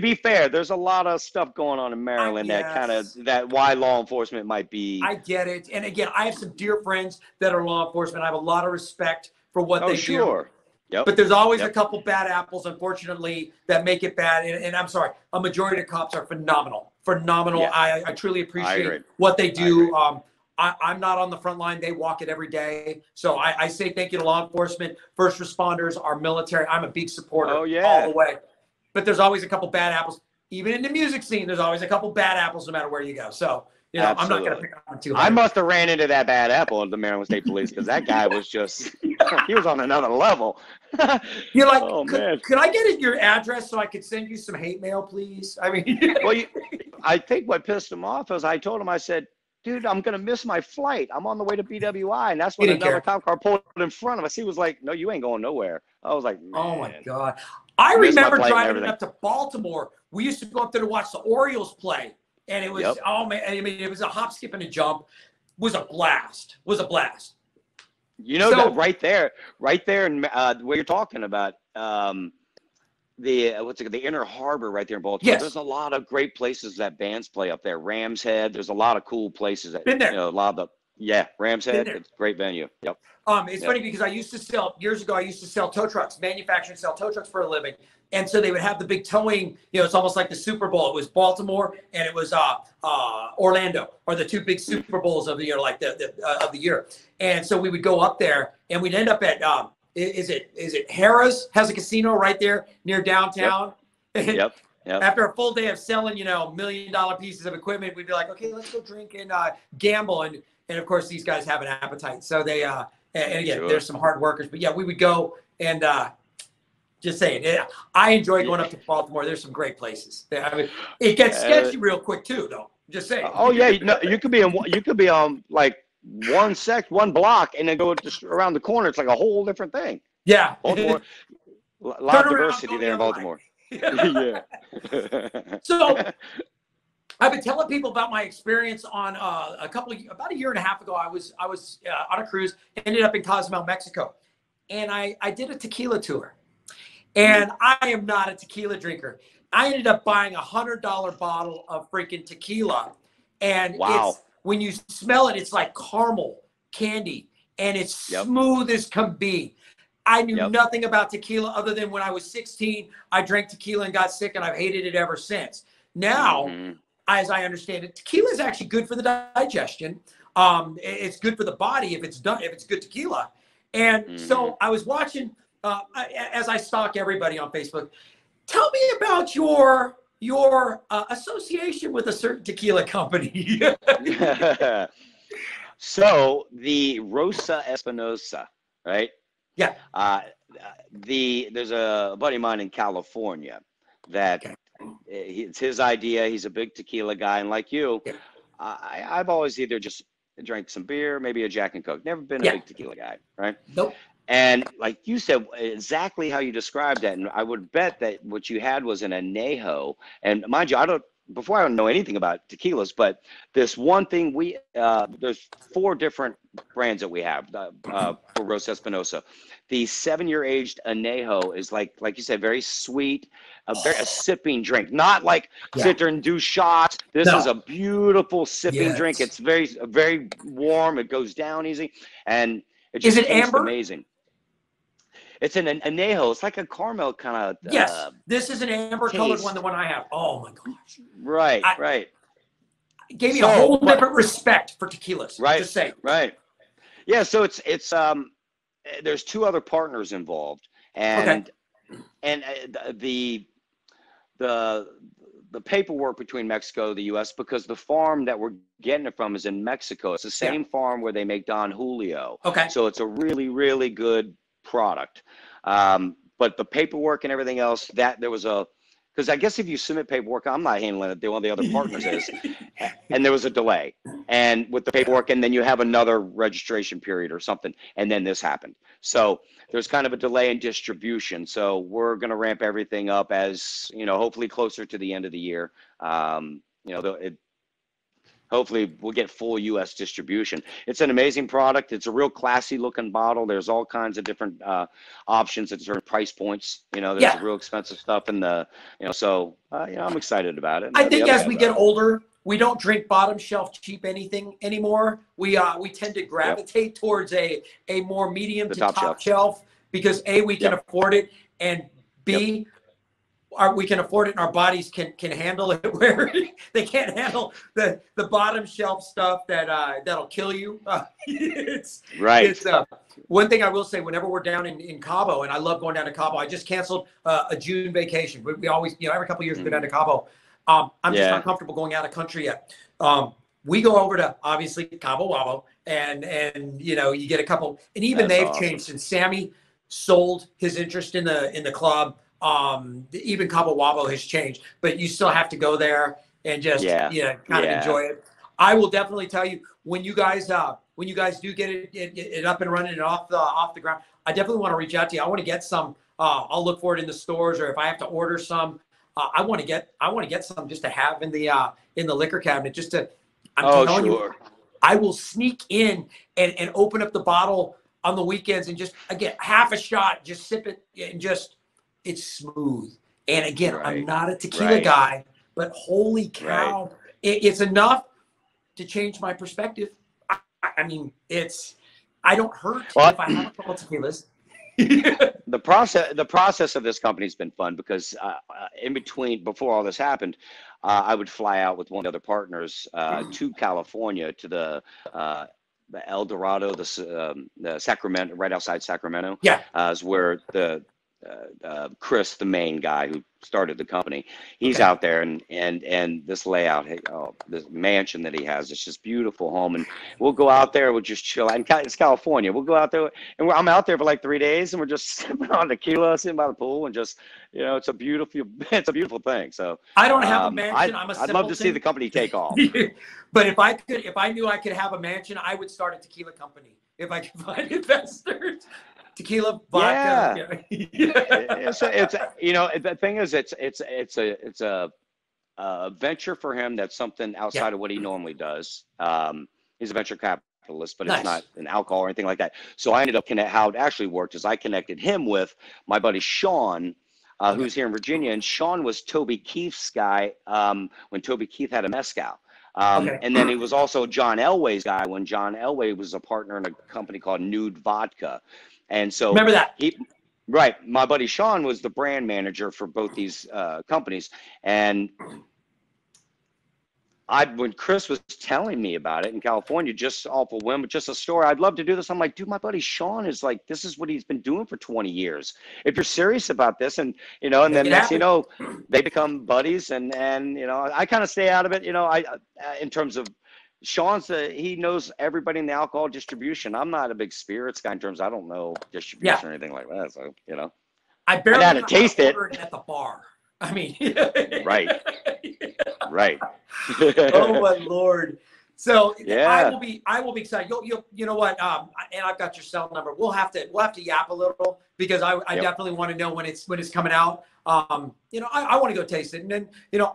be fair, there's a lot of stuff going on in Maryland that why law enforcement might be. I get it. And again, I have some dear friends that are law enforcement. I have a lot of respect for what they do. Yep. But there's always a couple bad apples, unfortunately, that make it bad. And I'm sorry, a majority of cops are phenomenal. Yeah. I truly appreciate what they do. I'm not on the front line. They walk it every day. So I say thank you to law enforcement, first responders, our military. I'm a big supporter all the way. But there's always a couple bad apples. Even in the music scene, there's always a couple bad apples no matter where you go. So, you know, I'm not going to pick on too hard. I must have ran into that bad apple at the Maryland State Police because that guy was just, he was on another level. You're like, oh, could I get your address so I could send you some hate mail, please? I mean, well, I think what pissed him off is I told him, I said, dude, I'm going to miss my flight. I'm on the way to BWI. And that's when another cop car pulled in front of us. He was like, no, you ain't going nowhere. I was like, man. Oh, my God. I remember driving up to Baltimore. We used to go up there to watch the Orioles play. And it was, oh, man, I mean, it was a hop, skip, and a jump. It was a blast. You know, that right there in where you're talking about, the Inner Harbor right there in Baltimore. Yes. There's a lot of great places that bands play up there. Ram's Head. There's a lot of cool places that, been there. You know, a lot of Ram's Head. It's a great venue. Yep. It's funny because years ago, I used to sell tow trucks, manufacture and sell tow trucks for a living. And so they would have the big towing, you know, it's almost like the Super Bowl. It was Baltimore and it was Orlando, or the 2 big Super Bowls of the year, like of the year. And so we would go up there and we'd end up at, is it Harrah's has a casino right there near downtown? Yep. After a full day of selling, you know, $1 million pieces of equipment, we'd be like, okay, let's go drink and gamble. And of course, these guys have an appetite. So they, and again, there's some hard workers. But yeah, we would go and just saying, I enjoy going up to Baltimore. There's some great places. I mean, it gets sketchy real quick too, though. Just saying. Oh yeah, no, you could be on like one block, and then go around the corner. It's like a whole different thing. Yeah. Baltimore, a lot of diversity there in Baltimore. Yeah. So I've been telling people about my experience on about a year and a half ago. I was on a cruise, ended up in Cozumel, Mexico, and I did a tequila tour. And I am not a tequila drinker. I ended up buying $100 bottle of freaking tequila, and it's, when you smell it, it's like caramel candy, and it's smooth as can be. I knew nothing about tequila other than when I was 16, I drank tequila and got sick, and I've hated it ever since. Now, as I understand it, tequila is actually good for the digestion. It's good for the body if it's good tequila. And so I was watching, as I stalk everybody on Facebook, tell me about your association with a certain tequila company. So the Rosa Espinosa, right? Yeah. There's a buddy of mine in California that it's his idea. He's a big tequila guy, and like you, I've always either just drank some beer, maybe a Jack and Coke. Never been a big tequila guy, right? Nope. And like you said, exactly how you described that, and I would bet that what you had was an añejo. And mind you, I don't know anything about tequilas, but this one thing there's 4 different brands that we have for Rosa Espinosa. The 7-year aged añejo is like you said, very sweet, a sipping drink, not like sit there and do shots. This is a beautiful sipping drink. It's very warm. It goes down easy, and it just tastes amazing. It's an añejo. It's like a caramel kind of. Yes, this is an amber colored one, the one I have. Oh my gosh. Right. It gave me a whole different respect for tequilas. Right. Just saying. Right. Yeah. So it's there's 2 other partners involved, and the the paperwork between Mexico and the U.S. because the farm that we're getting it from is in Mexico. It's the same farm where they make Don Julio. Okay. So it's a really, really good product. But the paperwork and everything else, because I guess if you submit paperwork, I'm not handling it, one of the other partners is, and there was a delay, and with the paperwork, and then you have another registration period or something, and then this happened. So there's kind of a delay in distribution. So we're going to ramp everything up as, hopefully closer to the end of the year. Hopefully we'll get full U.S. distribution. It's an amazing product. It's a real classy looking bottle. There's all kinds of different options at certain price points. There's real expensive stuff in the, I'm excited about it. I think as we get older, we don't drink bottom shelf cheap anything anymore. We tend to gravitate towards a more medium to top shelf because A, we can afford it, and B, we can afford it and our bodies can handle it, where they can't handle the bottom shelf stuff that'll kill you. It's one thing I will say, whenever we're down in Cabo, and I love going down to Cabo, I just canceled a June vacation. We always, every couple of years we go down to Cabo. I'm just not comfortable going out of country yet. We go over to obviously Cabo Wabo, and you get a couple, and even they've changed since Sammy sold his interest in the club. Even Cabo Wabo has changed, but you still have to go there and just kind of enjoy it. I will definitely tell you, when you guys do get it up and running and off the ground, I definitely want to reach out to you. I want to get some. I'll look for it in the stores, or if I have to order some, I want to get some just to have in the liquor cabinet. Just to, I'm telling you, I will sneak in and open up the bottle on the weekends and just get half a shot, just sip it, and just. It's smooth. And again, I'm not a tequila guy, but holy cow, it's enough to change my perspective. I mean, I don't hurt if I have a couple of tequilas. The process of this company has been fun because before all this happened, I would fly out with one of the other partners to California to the El Dorado, the Sacramento, right outside Sacramento. Is where Chris, the main guy who started the company, he's out there, and this layout, this mansion that he has, it's just beautiful home, and we'll go out there, we'll just chill. And it's California. We'll go out there, and I'm out there for like 3 days, and we're just sipping on tequila, sitting by the pool, and just it's a beautiful thing. So I don't have a mansion. I'd love to see the company take off. But if I knew I could have a mansion, I would start a tequila company if I could find investors. Tequila, vodka. It's the thing is, it's a venture for him. That's something outside of what he normally does. He's a venture capitalist, but it's not an alcohol or anything like that. So I ended up how it actually worked is I connected him with my buddy Sean, who's here in Virginia, and Sean was Toby Keith's guy when Toby Keith had a mezcal. And then he was also John Elway's guy when John Elway was a partner in a company called Nude Vodka. And so remember that. My buddy Sean was the brand manager for both these companies. And when Chris was telling me about it in California, just off a whim, just a story, I'd love to do this. I'm like, dude, my buddy Sean is like, this is what he's been doing for 20 years. If you're serious about this, and and then next, they become buddies, and I kind of stay out of it, in terms of Sean's he knows everybody in the alcohol distribution. I'm not a big spirits guy in terms I don't know distribution or anything like that. So, I barely had to taste it at the bar. I mean, right. Oh my Lord. So I will be excited. You know what? And I've got your cell number. We'll have to yap a little because I definitely want to know when it's coming out. I want to go taste it, and then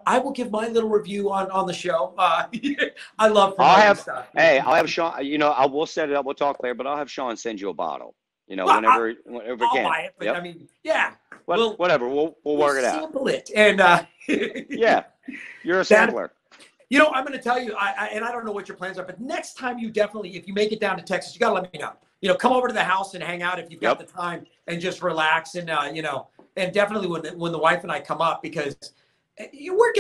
I will give my little review on the show. I love stuff. Hey, I'll have Sean. I will set it up. We'll talk later, but I'll have Sean send you a bottle. Whenever we can. I'll buy it, but I mean, whatever. We'll work it out. Sample it, and you're a sampler. I'm going to tell you, and I don't know what your plans are, but next time if you make it down to Texas, you got to let me know. Come over to the house and hang out if you've got the time, and just relax, and and definitely when the wife and I come up, because we're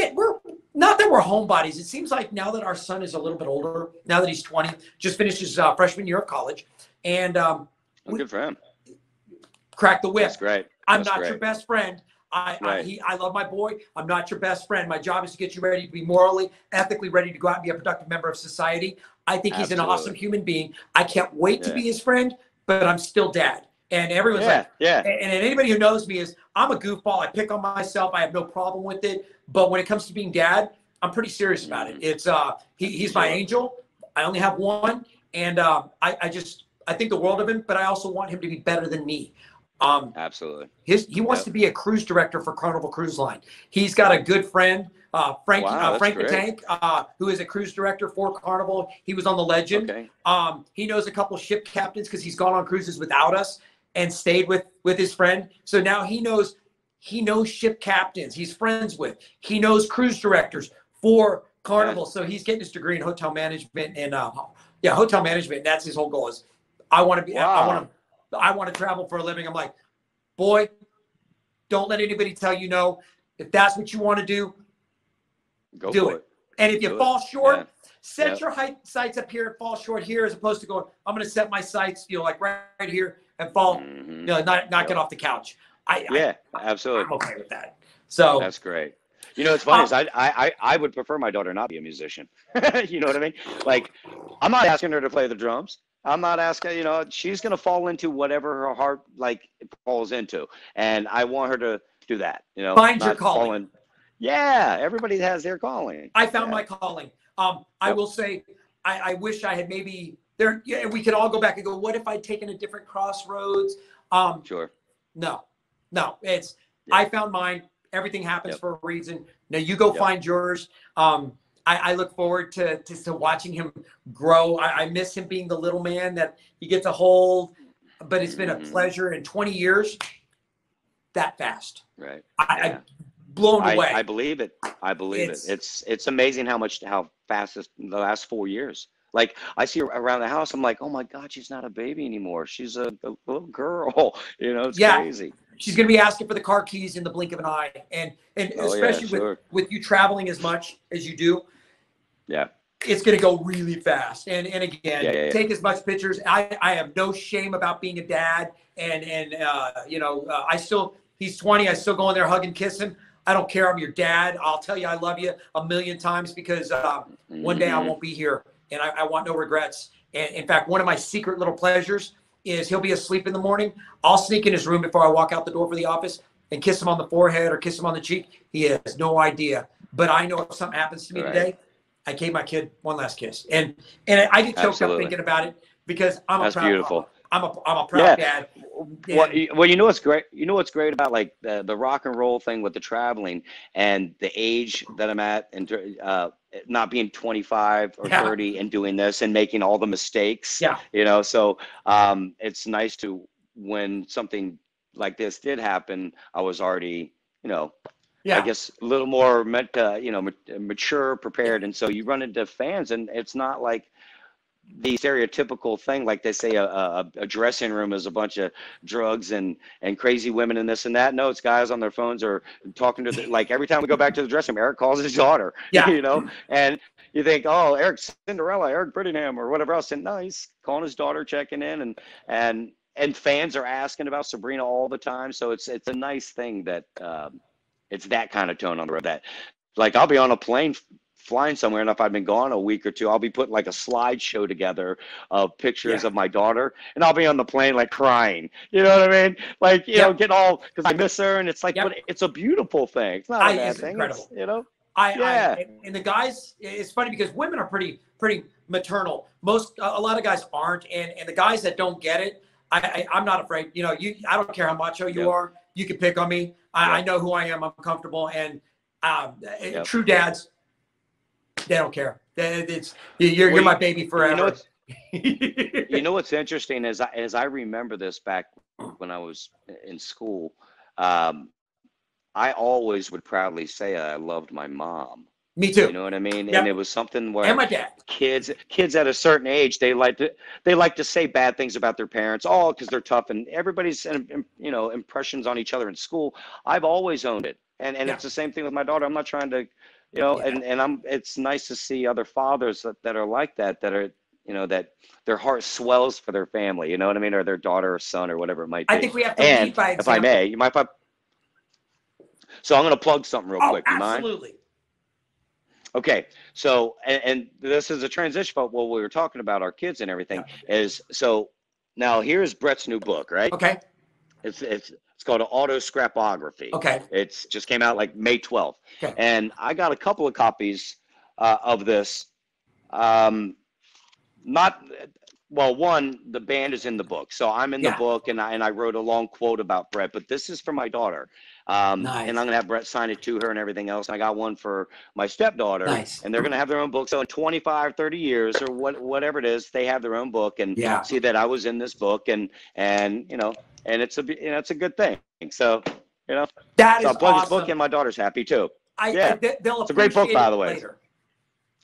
not that we're homebodies. It seems like now that our son is a little bit older, now that he's 20, just finished his freshman year of college, and good for him. Crack the whip. That's great. I'm not your best friend. I love my boy. I'm not your best friend. My job is to get you ready to be morally, ethically ready to go out and be a productive member of society. I think he's an awesome human being. I can't wait to be his friend, but I'm still dad. And everyone's and anybody who knows me is I'm a goofball. I pick on myself. I have no problem with it. But when it comes to being dad, I'm pretty serious about it. It's he's my angel. I only have one, and I think the world of him. But I also want him to be better than me. Absolutely. He wants to be a cruise director for Carnival Cruise Line. He's got a good friend, Frank the Tank, who is a cruise director for Carnival. He was on the Legend. Okay. He knows a couple ship captains because he's gone on cruises without us and stayed with his friend. So now he knows ship captains he's friends with. He knows cruise directors for Carnival. So he's getting his degree in hotel management and hotel management. That's his whole goal is I want to travel for a living. I'm like, boy, don't let anybody tell you no. If that's what you want to do, do it. And if you fall short, set your sights up here and fall short here, as opposed to going, I'm going to set my sights, like right here and fall, not get off the couch. Absolutely. I'm okay with that. So that's great. It's funny is I would prefer my daughter not be a musician. You know what I mean? Like, I'm not asking her to play the drums. I'm not asking, she's going to fall into whatever her heart falls into. And I want her to do that, Find your calling. Everybody has their calling. I found my calling. I will say, I wish I had maybe there. Yeah, we could all go back and go, what if I'd taken a different crossroads? Sure. No, it's, I found mine. Everything happens for a reason. Now you go find yours. I look forward to watching him grow. I miss him being the little man that he gets a hold, but it's been a pleasure in 20 years. That fast. Right. I blown away. I believe it. I believe it. It's amazing how fast it's the last 4 years. Like, I see her around the house. I'm like, oh my God, she's not a baby anymore. She's a little girl. It's crazy. She's going to be asking for the car keys in the blink of an eye. And especially with you traveling as much as you do. Yeah. It's going to go really fast. And again, take as much pictures. I have no shame about being a dad. And he's 20. I still go in there, hug and kiss him. I don't care. I'm your dad. I'll tell you I love you a million times because one day I won't be here. And I want no regrets. And in fact, one of my secret little pleasures is he'll be asleep in the morning. I'll sneak in his room before I walk out the door for the office and kiss him on the forehead or kiss him on the cheek. He has no idea. But I know if something happens to me today, I gave my kid one last kiss. And I get choked up thinking about it because I'm a proud beautiful. I'm a proud dad. Well, you know what's great? You know what's great about like the rock and roll thing with the traveling and the age that I'm at, and not being 25 or 30 and doing this and making all the mistakes. So it's nice to, when something like this did happen, I was already, I guess a little more mature, prepared, and so you run into fans, and it's not like the stereotypical thing, like they say a dressing room is a bunch of drugs and crazy women and this and that. No, it's guys on their phones or talking to like every time we go back to the dressing room, Eric calls his daughter, and you think, oh, Eric Cinderella, Eric Brittingham or whatever else. And no, he's calling his daughter, checking in, and fans are asking about Sabrina all the time. So it's a nice thing that it's that kind of tone on the road that, like, I'll be on a plane flying somewhere, and if I've been gone a week or two, I'll be putting like a slideshow together of pictures of my daughter, and I'll be on the plane like crying. You know what I mean? Like, getting all, because I miss her, and it's like, but it's a beautiful thing. It's not a bad thing. Incredible. And the guys, it's funny because women are pretty maternal. A lot of guys aren't, and the guys that don't get it, I'm not afraid. I don't care how macho you are. You can pick on me. I know who I am. I'm comfortable, and true dads, they don't care. You're my baby forever. You know what's interesting is I remember this back when I was in school. I always would proudly say I loved my mom. Me too. You know what I mean? Yep. And it was something where and my dad. Kids at a certain age, they like to say bad things about their parents, all because they're tough, and everybody's impressions on each other in school. I've always owned it, and it's the same thing with my daughter. I'm not trying to. It's nice to see other fathers that are like that are, that their heart swells for their family, you know what I mean? Or their daughter or son or whatever it might be. I think we have to lead by example. If I may, you might. So I'm going to plug something real quick. You mind? Absolutely. Okay, so and this is a transition from what we were talking about, our kids and everything. Is so now here's Bret's new book, right? Okay. It's called Auto Scrapography. Okay. It's just came out like May 12th, Okay. and I got a couple of copies of this. Not well, one, the band is in the book, so I'm in the book, and I wrote a long quote about Bret, but this is for my daughter. Nice. And I'm gonna have Bret sign it to her and everything else. And I got one for my stepdaughter, Nice. and they're gonna have their own book. So in 25, 30 years or whatever it is, they have their own book and see that I was in this book, and you know, and it's a good thing. So you know, that so is I plug awesome. this book, and my daughter's happy too. They'll it's a great book, by the way. Later.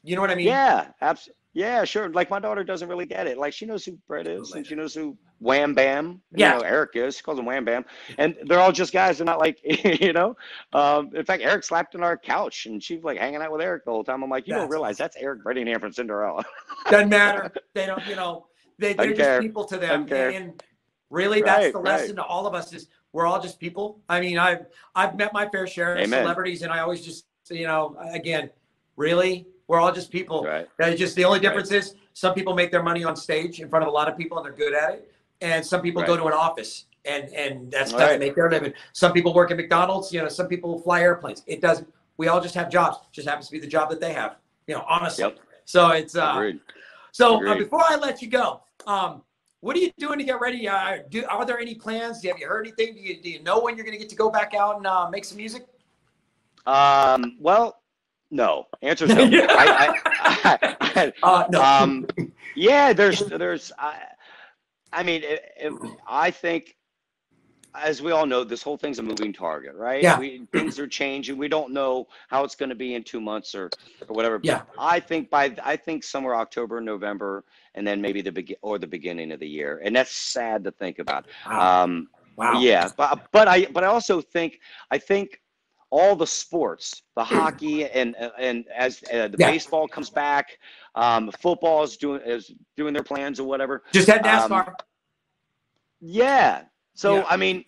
You know what I mean? Yeah, absolutely. Yeah, sure. Like my daughter doesn't really get it. Like she knows who Bret is, and she knows who Wham Bam, you know, Eric is. She calls him Wham Bam, and they're all just guys. They're not like, you know. In fact, Eric slept on our couch, and she's like hanging out with Eric the whole time. I'm like, you don't realize that's Eric Brettingham from Cinderella. Doesn't matter. They don't. You know, they're just people to them. And really, that's the lesson to all of us: is we're all just people. I mean, I've met my fair share of celebrities, and I always just, you know, again, really. We're all just people. That's just the only difference is some people make their money on stage in front of a lot of people and they're good at it. And some people go to an office and that's how they make their living. Some people work at McDonald's, you know, some people fly airplanes. It doesn't, we all just have jobs. It just happens to be the job that they have, you know, honestly. So it's, before I let you go, what are you doing to get ready? Are there any plans? Have you heard anything? Do you know when you're going to get to go back out and make some music? Well, no. Answer's no. No. Yeah, there's. I mean, I think, as we all know, this whole thing's a moving target, right? Yeah. Things are changing. We don't know how it's going to be in 2 months or whatever. Yeah. I think somewhere October, November, and then maybe the beginning of the year, and that's sad to think about. Wow. Yeah, but I also think all the sports, the hockey, and as the baseball comes back, football is doing their plans or whatever. Just had NASCAR. So I mean,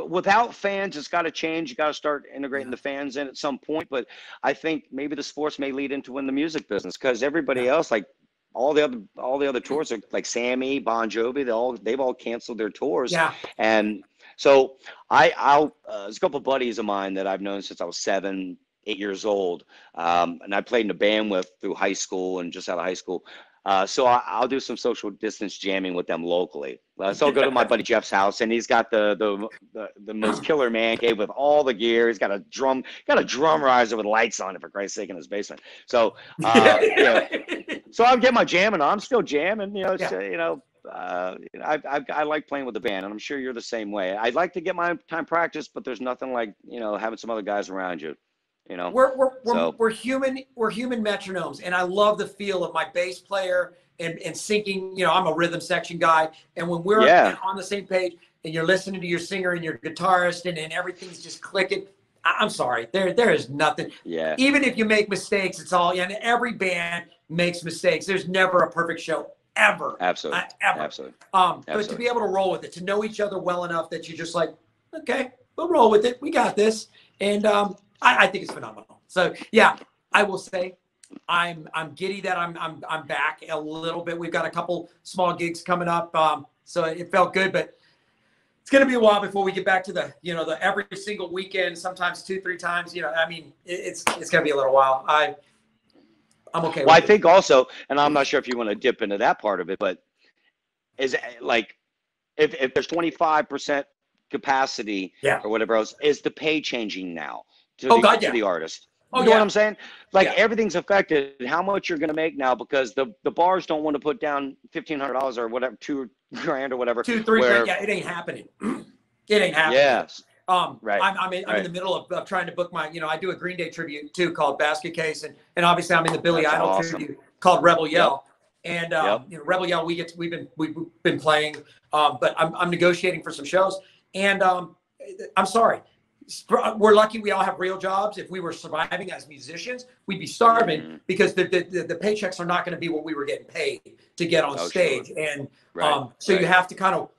without fans, it's got to change. You got to start integrating the fans in at some point. But I think maybe the sports may lead into the music business, because everybody else, like all the other tours, are like Sammy, Bon Jovi, they've all canceled their tours. And so there's a couple of buddies of mine that I've known since I was 7, 8 years old, and I played in a band with through high school and just out of high school. So I'll do some social distance jamming with them locally. So I'll go to my buddy Jeff's house, and he's got the most killer man cave with all the gear. He's got a drum riser with lights on it, for Christ's sake, in his basement. So so I'll get my jamming on. I'm still jamming, you know. I like playing with the band, and I'm sure you're the same way. I'd like to get my time practice, but there's nothing like, you know, having some other guys around you. You know, we're human metronomes, and I love the feel of my bass player and syncing. You know, I'm a rhythm section guy, and when we're on the same page, and you're listening to your singer and your guitarist, and everything's just clicking. I'm sorry, there is nothing. Even if you make mistakes, it's all. And every band makes mistakes. There's never a perfect show. Ever. Absolutely. Ever. Absolutely. But to be able to roll with it, to know each other well enough that you're just like, okay, we'll roll with it. We got this. And I think it's phenomenal. So yeah, I will say I'm giddy that I'm back a little bit. We've got a couple small gigs coming up. So it felt good, but it's going to be a while before we get back to the every single weekend, sometimes 2-3 times, you know, I mean, it's going to be a little while. I'm okay. Well, I think also, and I'm not sure if you want to dip into that part of it, but is like if there's 25% capacity or whatever else, is the pay changing now to the artist? You know what I'm saying? Like everything's affected. How much you're going to make now, because the bars don't want to put down $1,500 or whatever, $2,000 or whatever. 2-3 grand. Yeah, it ain't happening. It ain't happening. Yes. Right. I'm in the middle of trying to book my, I do a Green Day tribute too called Basket Case, and obviously I'm in the Billy Idol tribute called Rebel Yell, and Rebel Yell we've been playing, but I'm negotiating for some shows, and I'm sorry, we're lucky we all have real jobs. If we were surviving as musicians, we'd be starving because the paychecks are not going to be what we were getting paid to get on stage, and so you have to kind of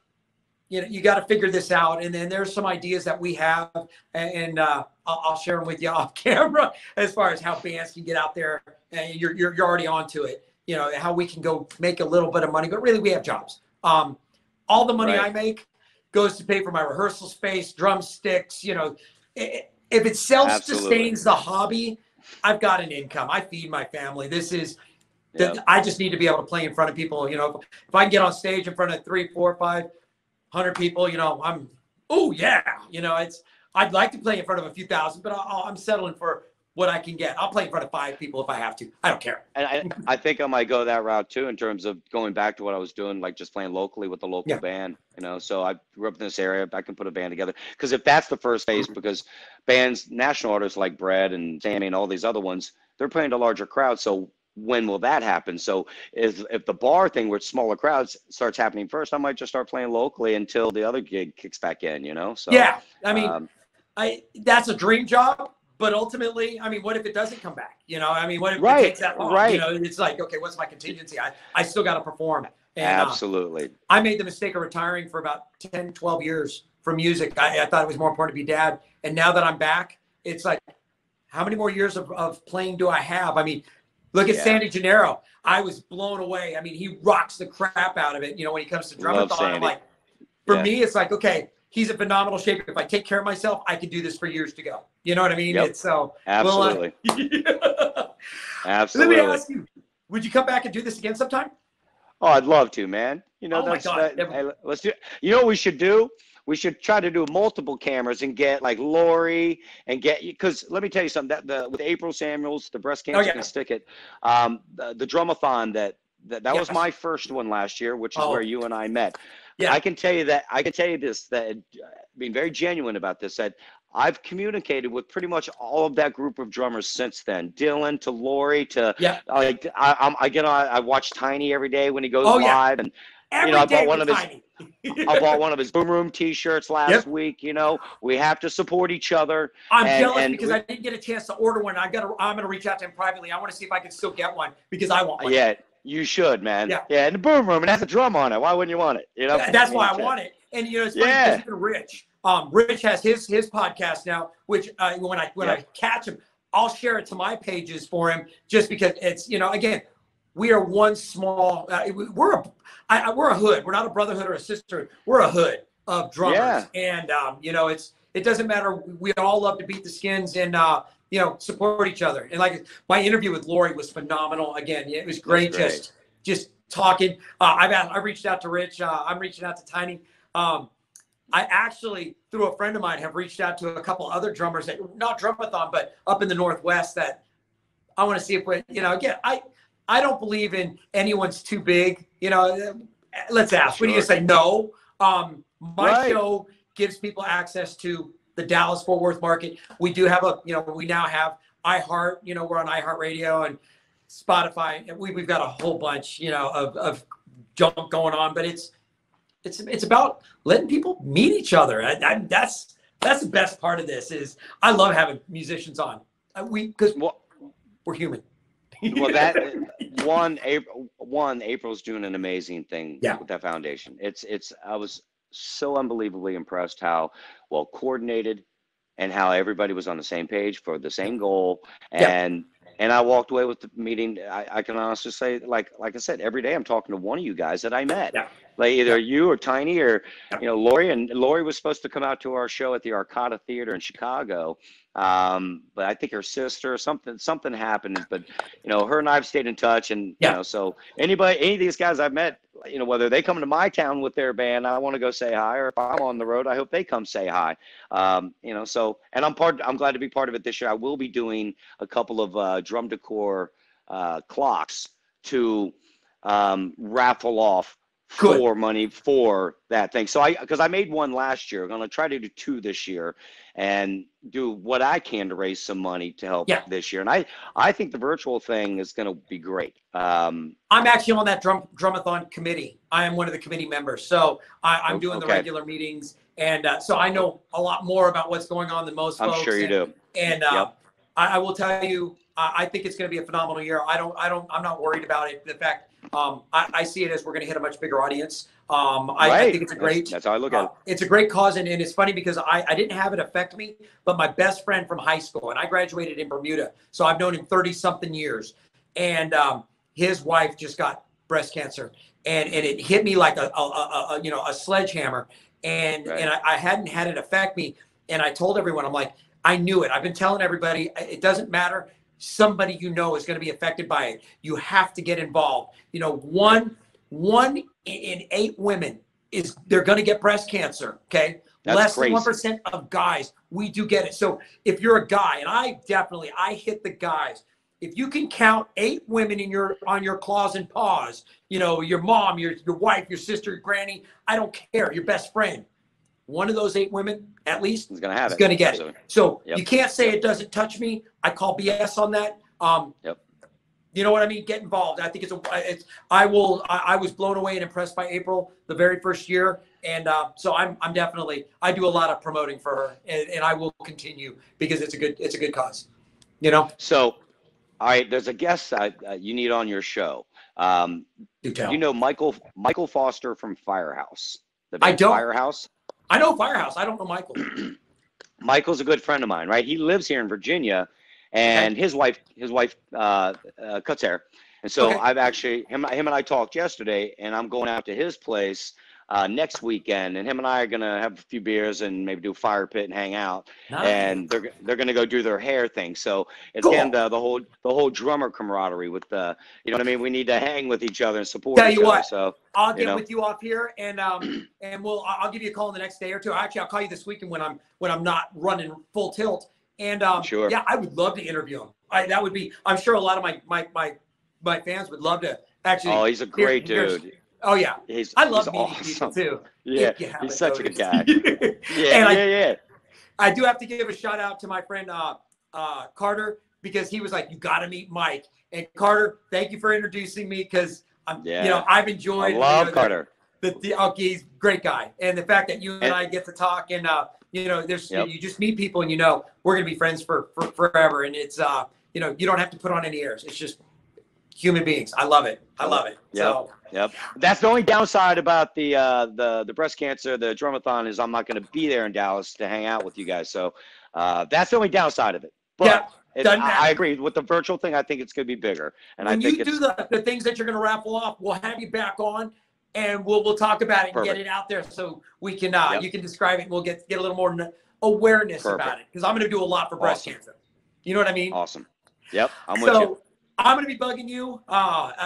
you know, you got to figure this out. And then there's some ideas that we have, and I'll share them with you off camera as far as how bands can get out there. And you're already onto it. You know, how we can go make a little bit of money, but really we have jobs. All the money I make goes to pay for my rehearsal space, drumsticks. You know, if it self-sustains the hobby, I've got an income. I feed my family. This is, I just need to be able to play in front of people. You know, if I can get on stage in front of 300, 400, 500 people, you know, you know, I'd like to play in front of a few thousand, but I'm settling for what I can get. I'll play in front of 5 people if I have to. I don't care. And I think I might go that route too, in terms of going back to what I was doing, like just playing locally with the local band, you know. So I grew up in this area. I can put a band together, because if that's the first phase, because bands, national artists like Bret and Sammy and all these other ones, they're playing to larger crowds. So when will that happen? So if the bar thing with smaller crowds starts happening first, I might just start playing locally until the other gig kicks back in, you know? So yeah, I mean, that's a dream job. But ultimately, I mean, what if it doesn't come back? You know, I mean, what if it takes that long? You know, it's like, okay, what's my contingency? I still got to perform. And, absolutely. I made the mistake of retiring for about 10, 12 years from music. I thought it was more important to be dad. And now that I'm back, it's like, how many more years of playing do I have? I mean, look at Sandy Gennaro. I was blown away. I mean, he rocks the crap out of it. You know, when he comes to drumathon, I'm like, for me, it's like, okay, he's in phenomenal shape. If I take care of myself, I could do this for years to go. You know what I mean? It's so absolutely. Absolutely. Let me ask you, would you come back and do this again sometime? Oh, I'd love to, man. You know, let's do. You know what we should do? We should try to do multiple cameras and get like Lori and get, because let me tell you something, that with April Samuels, the breast cancer can stick it. The drumathon that was my first one last year, which is where you and I met. Yeah. I can tell you this, that being very genuine about this, that I've communicated with pretty much all of that group of drummers since then. Dylan to Lori to like I watch Tiny every day when he goes live, and every day I bought one of his Boom Room T-shirts last week. You know, we have to support each other. I'm jealous because I didn't get a chance to order one. I'm gonna reach out to him privately. I want to see if I can still get one because I want one. Yeah. You should, man. Yeah, and the Boom Room, it has a drum on it. Why wouldn't you want it? You know, that's why I want it. And you know, it's funny because even Rich, Rich has his podcast now, which when I catch him, I'll share it to my pages for him, just because it's, you know, again, we are one small. We're a hood. We're not a brotherhood or a sisterhood. We're a hood of drummers, and you know, it doesn't matter. We all love to beat the skins and you know, support each other. And like my interview with Lori was phenomenal. Again, it was great. Just talking. I've reached out to Rich. I'm reaching out to Tiny. I actually, through a friend of mine, have reached out to a couple other drummers that, not drumathon, but up in the Northwest, that I want to see if we, you know, again, I don't believe in anyone's too big. You know, let's ask. What do you say? No. My show gives people access to the Dallas-Fort Worth market. We do have we now have iHeart, you know, we're on iHeart Radio and Spotify. And we've got a whole bunch, you know, of junk going on, but it's about letting people meet each other. That's the best part of this. Is I love having musicians on. Because we're human. Well, that April's doing an amazing thing with that foundation. I was so unbelievably impressed how well coordinated and how everybody was on the same page for the same goal. And I walked away with the meeting. I can honestly say, like I said, every day I'm talking to one of you guys that I met. Like either you or Tiny or, you know, Lori. And Lori was supposed to come out to our show at the Arcada Theater in Chicago. But I think her sister, something happened. But, you know, her and I have stayed in touch. And, you know, so any of these guys I've met, you know, whether they come to my town with their band, I want to go say hi, or if I'm on the road, I hope they come say hi. You know, so, and I'm glad to be part of it this year. I will be doing a couple of drum decor clocks to raffle off for money for that thing. So because I made one last year, I'm going to try to do 2 this year and do what I can to raise some money to help this year. And I think the virtual thing is going to be great. I'm actually on that drumathon committee. I am one of the committee members. So I'm doing the regular meetings. And so I know a lot more about what's going on than most folks. I'm sure you do. And I will tell you, I think it's going to be a phenomenal year. I'm not worried about it. The fact I see it as we're going to hit a much bigger audience. Right. I think it's a great. That's how I look at it. It's a great cause, and it's funny because I didn't have it affect me, but my best friend from high school, and I graduated in Bermuda, so I've known him 30-something years, and his wife just got breast cancer, and it hit me like a sledgehammer, and Right. and I hadn't had it affect me, and I told everyone, I'm like, I knew it. I've been telling everybody, it doesn't matter. Somebody you know is going to be affected by it. You have to get involved. You know, one in 8 women they're going to get breast cancer. Okay, That's less crazy. than 1% of guys we do get it. So if you're a guy, and I hit the guys. If you can count 8 women on your claws and paws, you know, your mom, your wife, your sister, your granny, I don't care, your best friend. One of those 8 women, at least, is going to get it. So you can't say it doesn't touch me. I call BS on that. You know what I mean? Get involved. I think I was blown away and impressed by April the very first year. And so I'm definitely, I do a lot of promoting for her, and I will continue because it's a good cause, you know? So, all right, there's a guest you need on your show. You know Michael Foster from Firehouse. The band I don't. Firehouse. I know Firehouse. I don't know Michael. Michael's a good friend of mine, right? He lives here in Virginia, and his wife cuts hair, and so I've actually him and I talked yesterday, and I'm going out to his place next weekend, and him and I are gonna have a few beers and maybe do a fire pit and hang out, and they're gonna go do their hair thing. So it's again the whole drummer camaraderie with the, you know what I mean? We need to hang with each other and support each other. Tell you what, so I'll get with you off here, and I'll give you a call in the next day or two. Actually, I'll call you this weekend when I'm not running full tilt. And sure. Yeah, I would love to interview him. That would be. I'm sure a lot of my fans would love to actually. Oh, he's a great dude. Oh yeah, I love meeting awesome. people too. Yeah, he's such a good guy. I do have to give a shout out to my friend Carter, because he was like, "You got to meet Mike." And Carter, thank you for introducing me, because I've enjoyed. I love Carter. He's a great guy, and the fact that you and I get to talk, and you just meet people, and we're gonna be friends for forever, and it's you don't have to put on any airs. It's just human beings. I love it. Yep. That's the only downside about the breast cancer, the drumathon, is I'm not going to be there in Dallas to hang out with you guys. So that's the only downside of it. But I agree with the virtual thing. I think it's going to be bigger. And when I think you do the things that you're going to raffle off, we'll have you back on, and we'll talk about it and get it out there so we can you can describe it, and we'll get a little more awareness about it, because I'm going to do a lot for breast cancer. You know what I mean? Awesome. Yep. I'm with you. I'm going to be bugging you.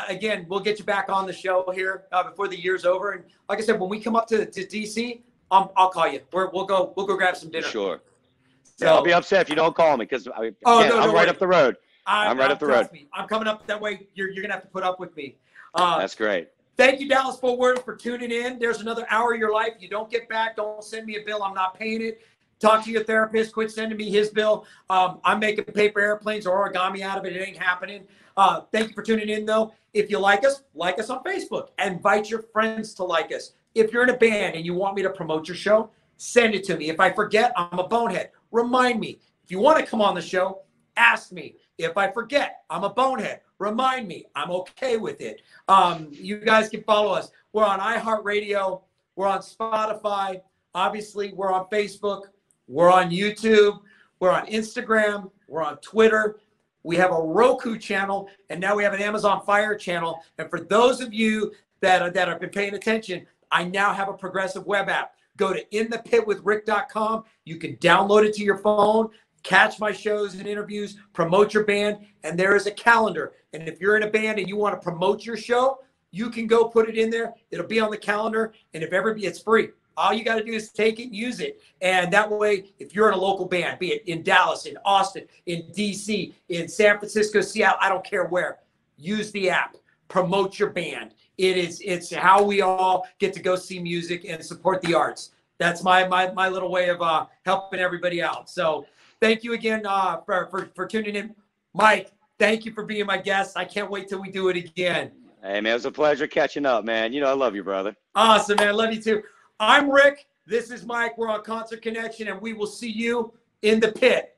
Again, we'll get you back on the show here before the year's over. And like I said, when we come up to DC, I'll call you. We'll go grab some dinner. Sure. So, I'll be upset if you don't call me, because I'm right up the road. I'm right up the road. I'm coming up that way. You're going to have to put up with me. That's great. Thank you, Dallas Fort Worth, for tuning in. There's another hour of your life. You don't get back. Don't send me a bill. I'm not paying it. Talk to your therapist. Quit sending me his bill. I'm making paper airplanes or origami out of it. It ain't happening. Thank you for tuning in, though. If you like us on Facebook. Invite your friends to like us. If you're in a band and you want me to promote your show, send it to me. If I forget, I'm a bonehead. Remind me. If you want to come on the show, ask me. If I forget, I'm a bonehead. Remind me. I'm okay with it. You guys can follow us. We're on iHeart Radio. We're on Spotify. Obviously, we're on Facebook. We're on YouTube. We're on Instagram. We're on Twitter. We have a Roku channel, and now we have an Amazon Fire channel. And for those of you that have been paying attention, I now have a progressive web app. Go to inthepitwithrick.com. You can download it to your phone, catch my shows and interviews, promote your band, and there is a calendar. And if you're in a band and you want to promote your show, you can go put it in there. It'll be on the calendar, and it's free. All you got to do is take it and use it. And that way, if you're in a local band, be it in Dallas, in Austin, in DC, in San Francisco, Seattle, I don't care where, use the app. Promote your band. It's how we all get to go see music and support the arts. That's my little way of helping everybody out. So thank you again for tuning in. Mike, thank you for being my guest. I can't wait till we do it again. Hey, man, it was a pleasure catching up, man. I love you, brother. Awesome, man. Love you too. I'm Rick. This is Mike. We're on Concert Connection, and we will see you in the pit.